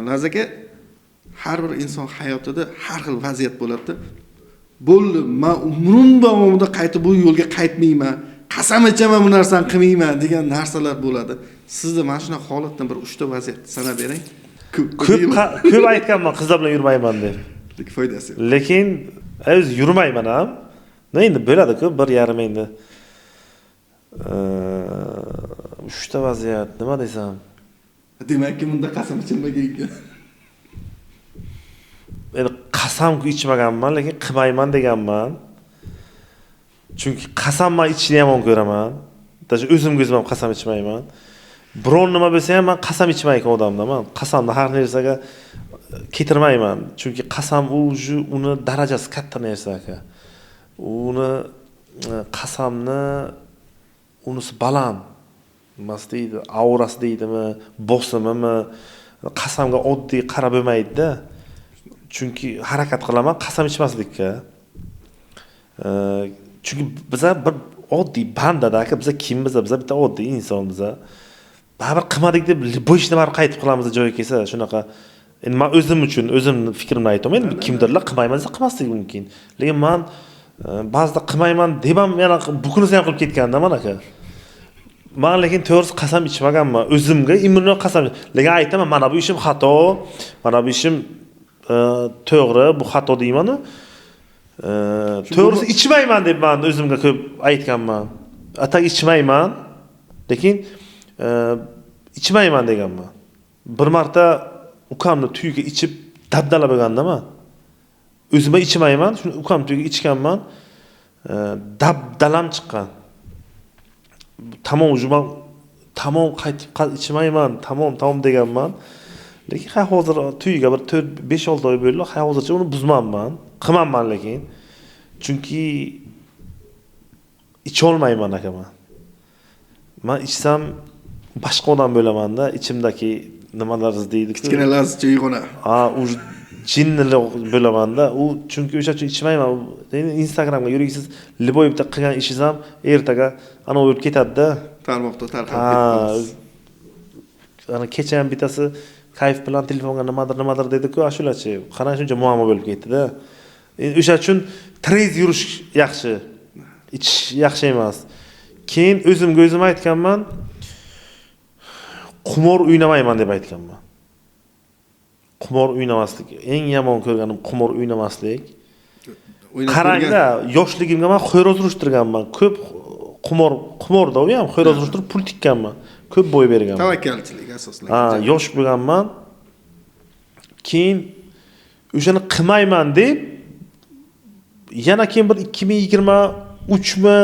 Lazaka, har bir inson hayotida har xil vaziyat bo'ladi. Bo'ldi, men umrim davomida qaytib bu yo'lga qaytmayman, qasam ichaman bu narsani qilmayman degan narsalar bo'ladi. Sizda mana shunday holatdan bir 3 ta vaziyat sanab bering. Ko'p aytganman, qizlar bilan yurmayman deb. Lekin foydasi yo'q.
Lekin o'zi yurmayman ham. Endi bo'ladi-ku, 1.5 endi. 3 ta vaziyat, nima desam?
Demakki, bunda qasam ichilmagan ekan.
Endi qasamku ichmaganman, lekin qilmayman deganman. Chunki qasamman ichishni ham ko'raman. Даже o'zimga ham qasam ichmayman. Biron nima bo'lsa ham men qasam ichmaydigan odamman. Qasamni har narsaga ketirmayman. Chunki qasam uni darajasi katta narsa aka. Uni qasamni unisi baland. Nima deydi? Aurasi deydimi, bosimimi? Qasamga oddiy qarab bo'lmaydi-da. Chunki harakat qilaman qasam ichmaslikka. Chunki bizlar bir oddiy bandada aka, bizlar kimmiz? Bizlar bitta oddiy insonmiz. Baribir qilmadik deb bu ishni baribir qaytib qilamiz joyiga kelsa, shunaqa. Endi men o'zim uchun o'zimni fikrimni aytaman. Endi kimdirlar qilmayman desa qilmasligi mumkin. Lekin men ba'zida qilmayman deb ham yana bu kunisi ham qilib ketganman aka. Men lekin to'g'risi qasam ichmaganman. O'zimga immuniy qasam. Lekin aytaman, mana bu ishim xato, mana bu ishim to'g'ri, bu xato deyman-ku. To'g'risi ichmayman deb men o'zimga ko'p aytganman. Atak ichmayman, lekin ichmayman deganman. Bir marta ukamni tuyiga ichib dabdala bo'lganda-man. O'zimga ichmayman, shuni ukam tuyiga ichganman. Dabdalam chiqqan. Tamom, tamom qaytib ichmayman, tamom deganman. Lekin hozir tuyiga bir 5-6 oy bo'ldi, hozircha uni buzmanman. Qilmanman lekin. Chunki icha olmayman aka men. Men ichsam boshqa odam bo'laman-da, ichimdagi nimalar deydi.
Kichkina lazizcha uyg'ona.
Ha, u jinnilik bo'lamanda, u chunki o'sha uchun ichmayman. Instagramga yuraysiz, liboy bitta qilgan ishingiz ham ertaga ana bo'lib ketadi-da.
Tarmoqda tarqalib ketdi.
Ana kecha ham bittasi kayf bilan telefonga nimadir dedi-ku, ashulachi. Qana shuncha muammo bo'lib ketdi-da. Endi o'sha uchun trez yurish yaxshi. Ichish yaxshi emas. Keyin o'zim aytganman, qumor o'ynamayman deb aytganman. Qumor o'ynamaslik, eng yomon ko'rganim qumor o'ynamaslik. Qarangda, yoshligimda men xo'roz urishtirganman. Ko'p qumorda u ham xo'roz urishtirib pul tikkanman. Ko'p bo'y berganman.
Tavakkalchilik asoslangan.
Ha, yosh bo'lganman. Keyin o'shani qilmayman deb yana keyin bir 2023 mi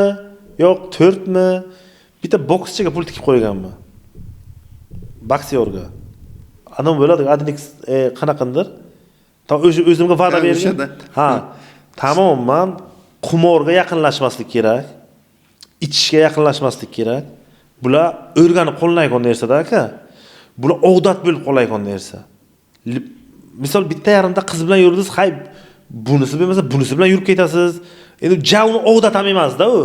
yo'q 4 mi bitta bokschiga pul tikib qo'yganman. Boksyorga. Adam bo'ladi, Adnix qanaqandir. O'zimga va'da bergan. Ha, tamom, men qumorga yaqinlashmaslik kerak. Ichishga yaqinlashmaslik kerak. Bular o'rganib qo'llaydigan narsa-da aka. Bular odat bo'lib qolaydigan narsa. Misol bitta yarimta qiz bilan yurdingiz, hay bunisi bo'lmasa bunisi bilan yurib ketasiz. Endi javni odat ham emas-da u.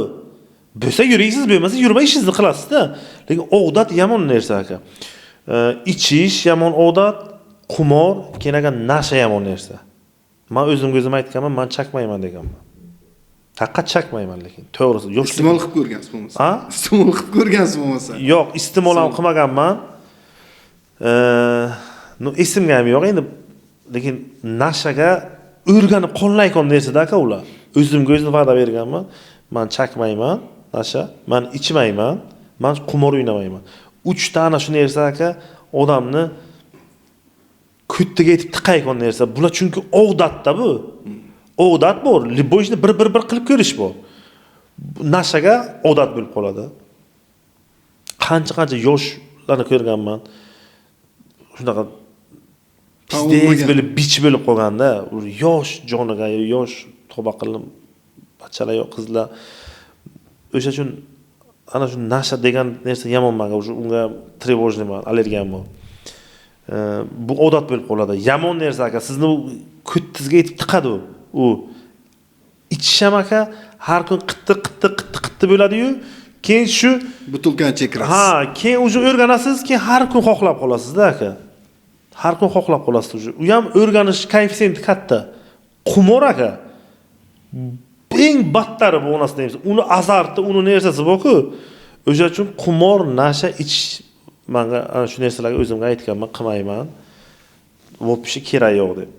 Bo'lsa yuraysiz, bo'lmasa yurmay ishingizni qilasiz-da. Lekin odat yomon narsa aka. İçiş yomon odat, qumor, kenaga nasha yomon narsa. Men o'zim aytganman, men chaqmayman deganman. Faqat chaqmayman lekin. To'g'risi, yo'q.
Iste'mol qilib ko'rgansiz bo'lmasa.
Ha?
Iste'mol qilib ko'rgansiz bo'lmasa.
Yo'q, iste'mol ham qilmaganman. Esimga ham yo'q endi. Lekin nashaga o'rganib qo'llaydigan narsa-da aka ular. O'zim va'da berganman. Men chaqmayman, nasha, men ichmayman, men qumor o'ynamayman. 3 ta ana shu narsa aka odamni kuttiga yetib tiqaydigan narsa. Bular chunki odatda bu. Odat bor, liboyni bir qilib ko'rish bor. Nashaga odat bo'lib qoladi. Qancha yoshlarni ko'rganman. Shunaqa pizdes bo'lib, bich bo'lib qolganda, yosh joniga, yosh toba qilib bachalar yo'q qizlar. O'sha uchun ana shu nasha degan narsa yomon menga, unga trevojniman, allergiyam bor. Bu odat bo'lib qoladi. Yomon narsa aka, sizni kuttingizga yetib tiqadi u. Ichish ham aka har kun qitti bo'ladi-yu, keyin shu
butilkani chekirasiz.
Ha, keyin o'zi o'rganasiz, keyin har kun xohlab qolasiz-da aka. Har kun xohlab qolasiz o'zi. U ham o'rganish koeffitsiyenti katta. Qumor aka. Eng battari bu onasi deymiz. Uni azarti, uni narsasi bor-ku. O'sha uchun qumor, nasha ichish menga ana shu narsalarga o'zimga aytganman, qilmayman. Vobshi kerak yo'q deb.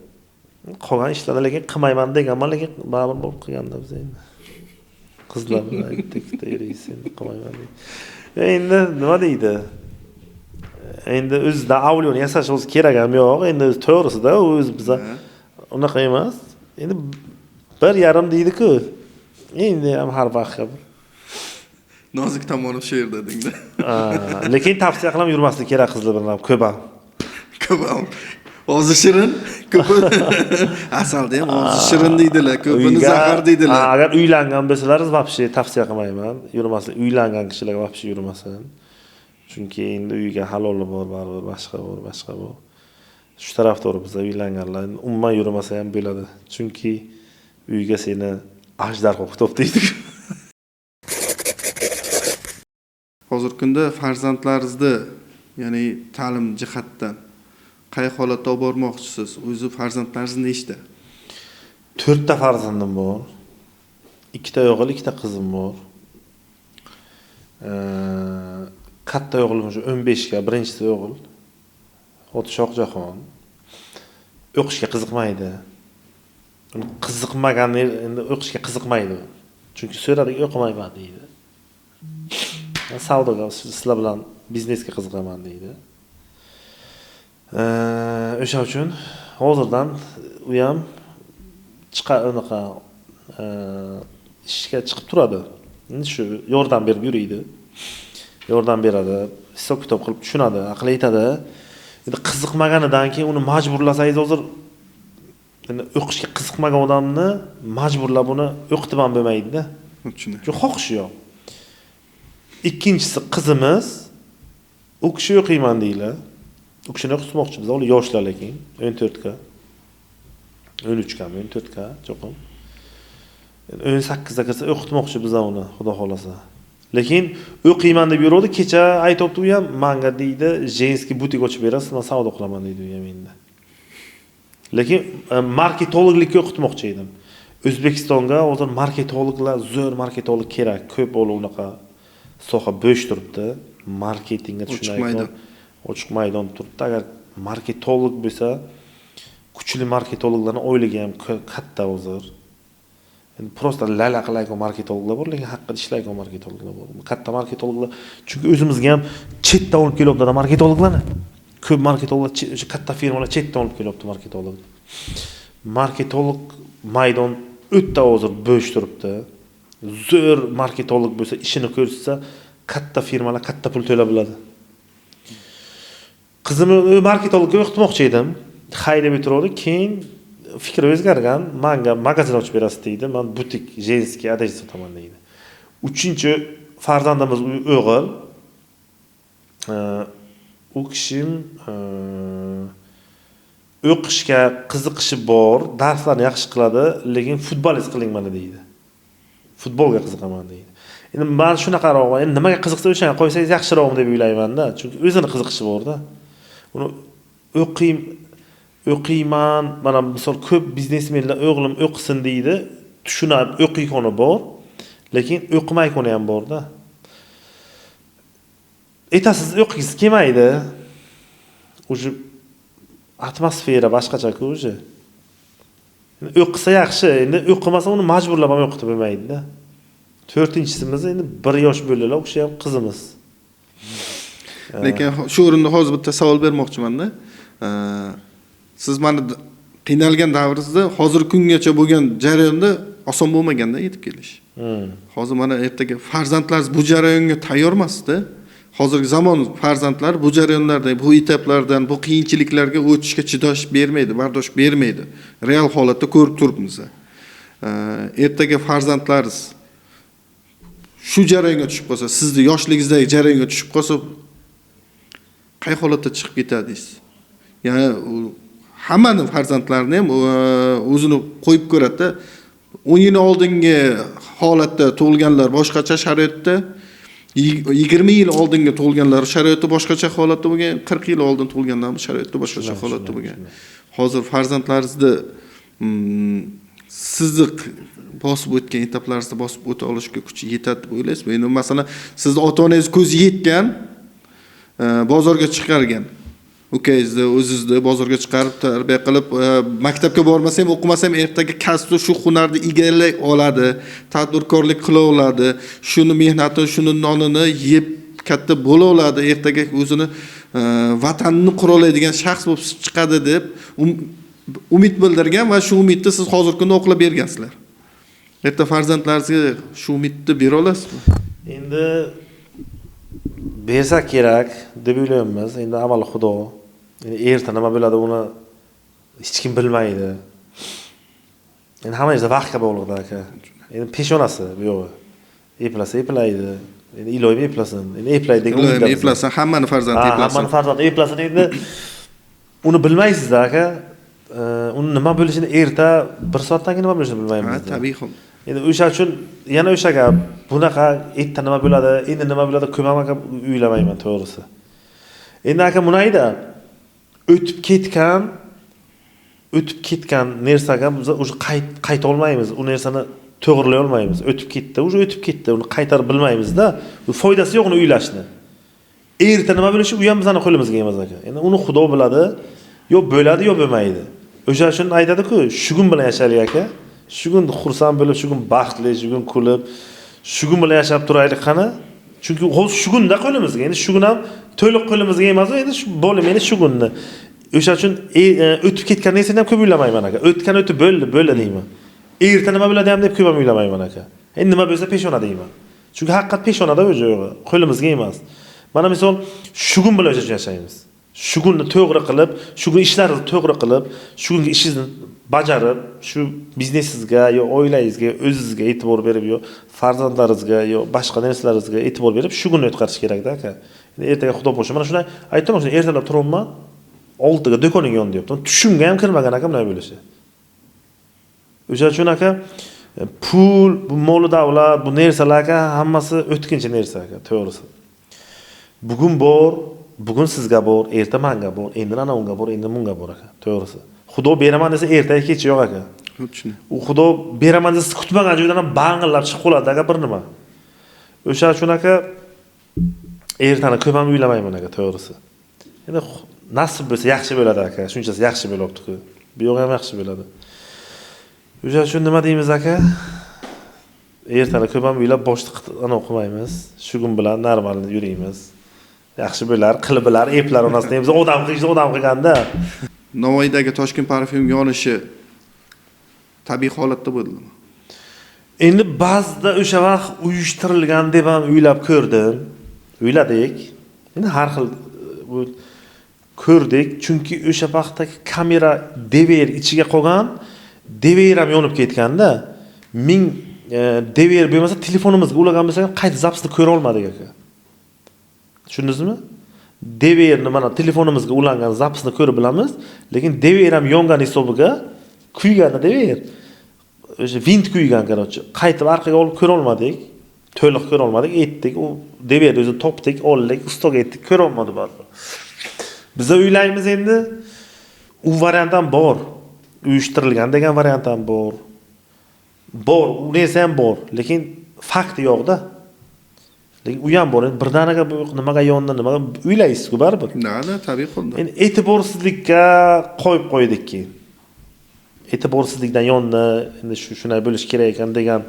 Qolgan ishlarni lekin qilmayman deganman, lekin baribir bo'lib qilganda biz endi. Qizlar bilan aytdik-da, eriysiz, qilmayman deb. Endi nima deydi? Endi o'zida avliyoni yasash o'zi kerak ham yo'q. Endi to'g'risida o'z biza unaqa emas. Endi 1,5 deydi-ku. Endi ham har vaqt
nozik tomoni shu yerda dedingda.
Lekin tavsiya qilaman, yurmaslik kerak qizlar bilan ko'p ham.
Ko'p ham. O'zi shirin, ko'pi asalda ham o'zi shirin deydilar, ko'pini zahar deydilar.
Agar uylangan bo'lsalaringiz vobshe tavsiya qilmayman. Yurmaslik, uylangan kishilarga vobshe yurmasin. Chunki endi uyga haloli bor, baribir boshqa bor. Shu tarafda biz uylanganlar umuman yurmasa ham bo'ladi. Chunki uyga seni ajdar qo'yib to'playdi.
Hozirgi kunda farzandlaringizni, ya'ni ta'lim jihatdan qay holatda olib bormoqchisiz? O'zi farzandlaringiz nechta?
4 ta farzandim bor. 2 ta o'g'il, 2 ta qizim bor. Katta o'g'lim 15 ga, birinchisi o'g'il. Shohjahon. O'qishga qiziqmaydi. Qiziqmagan endi o'qishga qiziqmaydi. Chunki so'radik, o'qimayman deydi. Savdoga, sizlar bilan biznesga qiziqaman deydi. O'sha uchun hozirdan u ham ishga chiqib turadi. Endi shu yordam berib yuriydi. Yordam beradi, hisob kitob qilib tushunadi, aql yetadi. Endi qiziqmaganidan keyin uni majburlasangiz hozir endi o'qishga qiziqmagan odamni majburlab uni o'qitib ham bo'lmaydi-da.
Tushundim.
Shu xohishi yo'q. Ikkinchisi qizimiz, u kishi o'qiyman deylar. U kishini o'qitmoqchimiz, ular yoshlar lekin 14 ga. 13 ga, 14 ga cho'qim. 18 ga kirsa o'qitmoqchi biz uni, xudo xolasa. Lekin o'qiyman deb yuradi, kecha aytibdi u ham, menga deydi, jenskiy butik ochib berasiz, men savdo qilaman deydi u ham endi. Lekin marketologlikka o'qitmoqchi edim. O'zbekistonga hozir marketologlar, zo'r marketolog kerak, ko'p bo'lib unaqa soha bo'sh turibdi. Marketingga tushunaydi. Ochiq maydon turibdi. Agar marketolog bo'lsa, kuchli marketologlarni o'yligi ham katta hozir. Endi prosta lala qilayotgan marketologlar bor, lekin haqqida ishlayotgan marketologlar bor. Katta marketologlar, chunki o'zimizga ham chetdan olib kelyapti marketologlarni. Ko'p marketologlar, katta firmalar chetdan olib kelyapti marketologlar. Marketolog maydon o'ta hozir bo'sh turibdi. Zo'r marketolog bo'lsa, ishini ko'rsatsa, katta firmalar katta pul to'lab biladi. Qizimni marketologga o'qitmoqchi edim. Haydab o'tirdi, keyin fikri o'zgargan, menga magazin ochib berasiz deydi. Men butik, jenskiy adaj sotaman deydi. 3-farzandimiz o'g'il. U kishim o'qishga qiziqishi bor, darslarni yaxshi qiladi, lekin futbolist qilingman deydi. Futbolga qiziqaman deydi. Endi men shunaqaroq, endi nimaga qiziqsa o'shanga qo'ysangiz yaxshiroqmi deb o'ylayman-da, chunki o'zini qiziqishi bor-da. Uni o'qiyman, mana misol ko'p biznesmenlar o'g'lim o'qisin deydi, tushunadi, o'qiygani bor, lekin o'qimaygani ham bor-da. Aytasiz, o'qiysiz kelmaydi. O'sha atmosfera boshqacha-ku o'sha. O'qisa yaxshi, endi o'qimasa uni majburlab ham o'qitib bo'lmaydi-da. 4-chisimiz endi 1 yosh bo'ldilar, o'sha ham qizimiz.
Lekin shu o'rinda hozir bitta savol bermoqchiman-da. Siz mana qiynalgan davringizda hozir kungacha bo'lgan jarayonda oson bo'lmaganda yetib kelish. Hozir mana ertaga farzandlaringiz bu jarayonga tayyor emas-da. Hozirgi zamon farzandlar bu jarayonlardan, bu etaplardan, bu qiyinchiliklarga o'tishga chidash bermaydi, bardosh bermaydi. Real holatda ko'rib turibmiz. Ertaga farzandlaringiz shu jarayonga tushib qolsa, sizni yoshligingizdagi jarayonga tushib qolsa, qay holatda chiqib ketadingiz? Ya'ni hammaning farzandlarini ham o'zini qo'yib ko'radi. 10 yil oldingi holatda tug'ilganlar boshqacha sharoitda, 20 yil oldinga tug'ilganlar sharoitda boshqacha holatda bo'lgan, 40 yil oldin tug'ilganlar sharoitda boshqacha holatda bo'lgan. Hozir farzandlaringizni sizni bosib o'tgan etaplaringizni bosib o'ta olishga kuchi yetadi deb o'ylaysizmi? Endi masalan, sizni ota-onangiz ko'zi yetgan, bozorga chiqargan. Ukangizni, o'zingizni bozorga chiqarib, tarbiya qilib, maktabga bormasa ham, o'qimasa ham ertaga kasbda shu hunarni egallay oladi, tadbirkorlik qila oladi, shuni mehnatini, shuni nonini yeb katta bo'la oladi, ertaga o'zini vatanini qura oladigan shaxs bo'lib chiqadi deb umid bildirgan va shu umidni siz hozirgi kunda oqlab bergansizlar. Erta farzandlaringizga shu umidni bera olasizmi?
Endi bersa kerak deb o'ylaymiz. Endi avval Xudo. Endi erta nima bo'ladi uni hech kim bilmaydi. Endi hammangizda vaqtga bog'liq aka. Endi peshonasi bu yo'q. Eplasa eplaydi. Endi iloyim eplasin. Endi eplaydi degan
o'yda. Eplasa hammani farzandi eplasin.
Hammani farzandi eplasin endi uni bilmaysiz aka. Uni nima bo'lishini erta 1 soatdan keyin nima bo'lishini bilmaymiz.
Ha, tabiiy.
Endi o'sha uchun yana o'sha gap, bunaqa erta nima bo'ladi, endi nima bo'ladi ko'mamaga o'ylamayman to'g'risi. Endi aka bunayda o'tib ketgan narsaga biz o'sha qayta olmaymiz. U narsani to'g'rilay olmaymiz. O'tib ketdi, uni qaytarib bilmaymiz-da. Bu foydasi yo'q uni o'ylashni. Erta nima bo'lishi u ham bizning qo'limizga emas aka. Endi uni Xudo biladi, yo bo'ladi, yo bo'lmaydi. O'sha uchun aytadi-ku, shu kun bilan yashaylik aka. Shu kun xursand bo'lib, shu kun baxtli, shu kun kulib, shu kun bilan yashab turaylik qani. Chunki hozir shu kunda qo'limizga, endi shu kun ham to'liq qo'limizga emas, endi shu bo'lmaydi shu kunni. O'sha uchun o'tib ketgan narsani ham ko'p o'ylamayman aka. O'tgan o'tib bo'ldi deyman. Erta nima bo'ladi ham deb ko'p ham o'ylamayman aka. Endi nima bo'lsa peshona deyman. Chunki haqiqat peshonada o'sha yo'q, qo'limizga emas. Mana misol shu kun bilan yashaymiz. Shu kunni to'g'ri qilib, shu kun ishlarni to'g'ri qilib, shu kungi ishingizni bajarib, shu biznesingizga yo oilangizga, o'zingizga e'tibor berib, yo farzandlaringizga, yo boshqa narsalaringizga e'tibor berib, shu kunni o'tkazish kerak-da aka. Endi ertaga Xudo bo'lsa, mana shunday aytdim, ertalab turibman, 6 ga do'koning yon deyapti. Tushimga ham kirmagan aka bunday bo'lishi. O'sha uchun aka pul, bu mol davlat, bu narsalarga hammasi o'tkinchi narsa aka, to'g'risi. Bugun bor, bugun sizga bor, erta menga bor, endi ana unga bor, endi bunga bor aka, to'g'risi. Xudo beraman desa ertaga kech yo'q aka. U Xudo beraman desa kutmagan joydan ham bang'illab chiqib qoladi aka bir nima. O'sha uchun aka ertani ko'p ham o'ylamayman aka, to'g'risi. Endi nasib bo'lsa yaxshi bo'ladi aka, shunchasi yaxshi bo'lyapti-ku. Bu yo'q ham yaxshi bo'ladi. O'sha uchun nima deymiz aka? Ertani ko'p ham o'ylab boshqa ana o'qimaymiz. Shu kun bilan normal yuraymiz. Yaxshi bo'lar, qilib bilar, eplar onasini biz odam qilganda.
Navoiydagi Toshkent parfyum yonishi tabiiy holatda bo'ldimi?
Endi ba'zida o'sha vaqt uyushtirilgan deb ham o'ylab ko'rdim. O'yladik. Endi har xil ko'rdik, chunki o'sha vaqtdagi kamera DVR ichiga qolgan, DVR ham yonib ketganda, ming DVR bo'lmasa telefonimizga ulagan bo'lsa, qayta zapsni ko'ra olmadik aka. Tushundingizmi? DVRni mana telefonimizga ulangan zapsni ko'rib bilamiz, lekin DVR ham yongan hisobiga kuygan DVR. O'sha vint kuygan qarochi. Qaytib orqaga olib ko'ra olmadik. To'liq ko'ra olmadik, etdik. U DVR o'zini topdik, oldik, ustoga etdik, ko'ra olmadi baribir. Biz o'ylaymiz endi u variant ham bor. Uyushtirilgan degan variant ham bor. Bor, u narsa ham bor, lekin fakti yo'q-da. Lekin u ham bor. Endi birdaniga bu nimaga yonda, nimaga o'ylaysiz-ku baribir.
Nada, tabiiy holda.
Endi e'tiborsizlikka qo'yib qo'ydik keyin. E'tiborsizlikdan yonni endi shunday bo'lish kerak ekan degan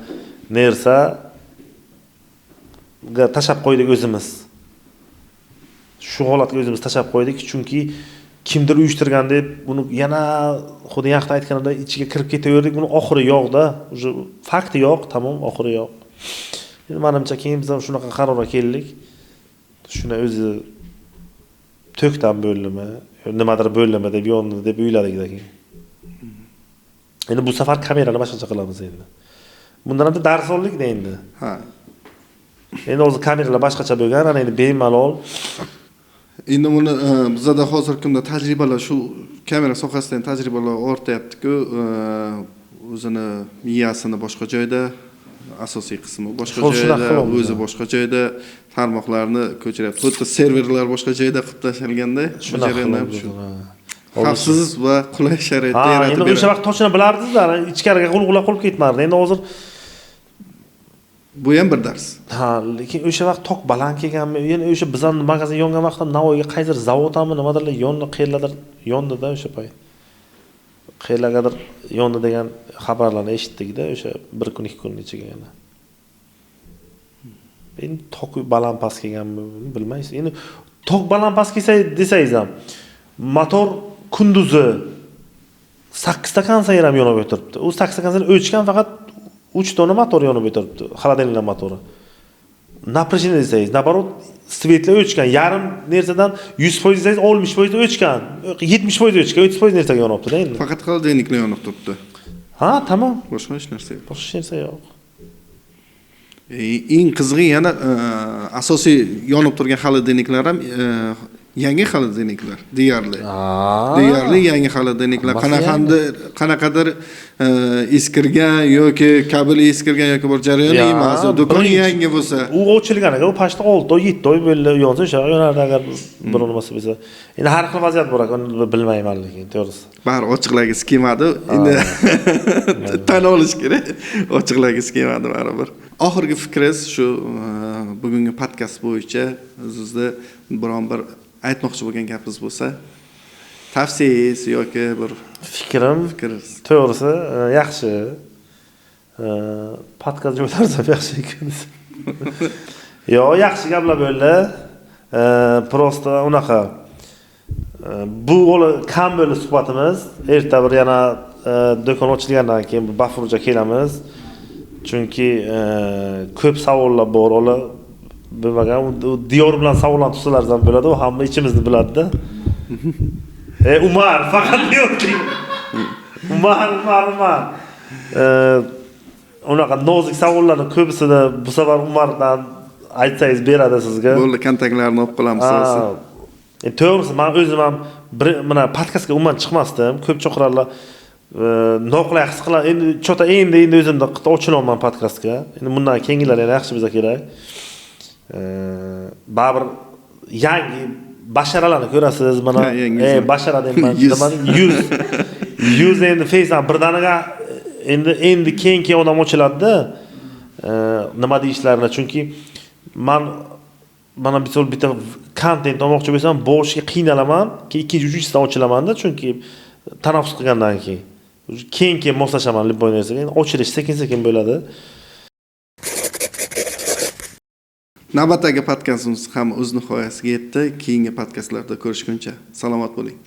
narsa ga tashab qo'ydik o'zimiz. Shu holatga o'zimiz tashab qo'ydik, chunki kimdir uyushtirgan deb buni yana xuddi yaxta aytganimda ichiga kirib ketaverdik, buni oxiri yo'q-da. O'sha fakti yo'q, tamom, oxiri yo'q. Endi menimcha keyin biz ham shunaqa qarorga keldik. Shuna o'zi to'kdan bo'ldimi, nimadir bo'ldimi deb yo'lni deb o'yladik-da keyin. Endi bu safar kamerani boshqacha qilamiz endi. Bundan ham dars oldik-da endi.
Ha.
Endi o'zi kameralar boshqacha bo'lgan, ana endi bemalol.
Endi buni bizda hozirgi kunda tajribalar shu kamera sohasida tajribalar ortayapti-ku, o'zini miyasini boshqa joyda, asosiy qismi boshqa joyda, o'zi boshqa joyda, tarmoqlarni ko'chiryapti. Xuddi serverlar boshqa joyda qilib tashalganda, shu jarayonlar shu. Xavfsiz va qulay sharoitda yaratib beradi. Endi
o'sha vaqt to'g'ri bilardingiz-da, ichkariga qulqulab qolib ketmardi. Endi hozir
bu ham bir dars.
Ha, lekin o'sha vaqt tok baland kelganmi, yana o'sha bizning magazin yongan vaqtda Navoiyga qaydir zavodami, nimadirlar yonni qayerlardir yondida o'sha payt. Qayerlargadir yondi degan xabarlarni eshitdik-da, o'sha 1 kun 2 kun ichiga yana. Endi tok baland past kelganmi bilmaysiz. Endi tok baland past kelsa desangiz ham motor kunduzi 8 ta konsayr ham yonib o'tiribdi. U 8 ta konsayr o'chgan, faqat 3 dona motor yonib o'tiribdi, xolodilnik motori. Напряжение desangiz, nabarot svetlar o'chgan, yarim narsadan 100% desangiz 60% o'chgan, 70% o'chgan, 30% narsaga yonibdi-da endi.
Faqat xolodilniklar yonib turibdi.
Ha, tamom.
Boshqa hech narsa yo'q.
Boshqa narsa yo'q.
Eng qizig'i yana asosiy yonib turgan xolodilniklar ham yangi xolodilniklar deyarli. Deyarli yangi xolodilniklar. Qanaqadir eskirgan yoki kabeli eskirgan yoki bir jarayon emas. Do'kon yangi bo'lsa,
u ochilganiga u pashta 6 oy, 7 oy bo'ldi, yonsa o'sha yonardi agar bir bo'lmasa bo'lsa. Endi har xil vaziyat bor ekan, bilmayman lekin, to'g'risi.
Bari ochiqlagisi kelmadi. Endi tan olish kerak. Ochiqlagisi kelmadi baribir. Oxirgi fikringiz shu bugungi podkast bo'yicha o'zingizda biron bir aytmoqchi bo'lgan gapingiz bo'lsa, tavsiyangiz yoki bir fikringiz.
To'g'risi, yaxshi. Podkast jo'larsa yaxshi ekan. Yo, yaxshi gaplar bo'ldi. Prosta unaqa. Bu kam bo'ldi suhbatimiz. Erta bir yana do'kon ochilgandan keyin Bafurja kelamiz. Chunki ko'p savollar bor, ular bilmagan, Diyor bilan savollarni tutsalar ham bo'ladi, u hamma ichimizni biladi-da. Umar, faqat Diyor. Umar. Unaqa nozik savollarni ko'pisini bu safar Umardan aytsangiz beradi sizga.
Bo'ldi, kontaktlarni olib qolamiz sizga.
To'g'risi, men o'zim ham mana podkastga umuman chiqmasdim. Ko'p chaqirarlar. noqulay his qilaman. Endi chota endi o'zimda ochilaman podkastga. Endi bundan keyingilar yana yaxshi bo'lsa kerak. Baribir yangi basharalarni ko'rasiz. Mana bashara deyman. 100 endi Face'dan birdaniga endi keyin odam ochiladi-da. Nima deyishlarini, chunki mana bitta kontent olmoqchi bo'lsam, boshiga qiynalaman, keyin ikkinchi, uchinchisidan ochilaman-da, chunki tanaffus qilgandan keyin. Keyin moslashaman libboy narsaga. Endi ochilish sekin-sekin bo'ladi.
Navbatdagi podkastimiz ham o'z nihoyasiga yetdi. Keyingi podkastlarda ko'rishguncha salomat bo'ling.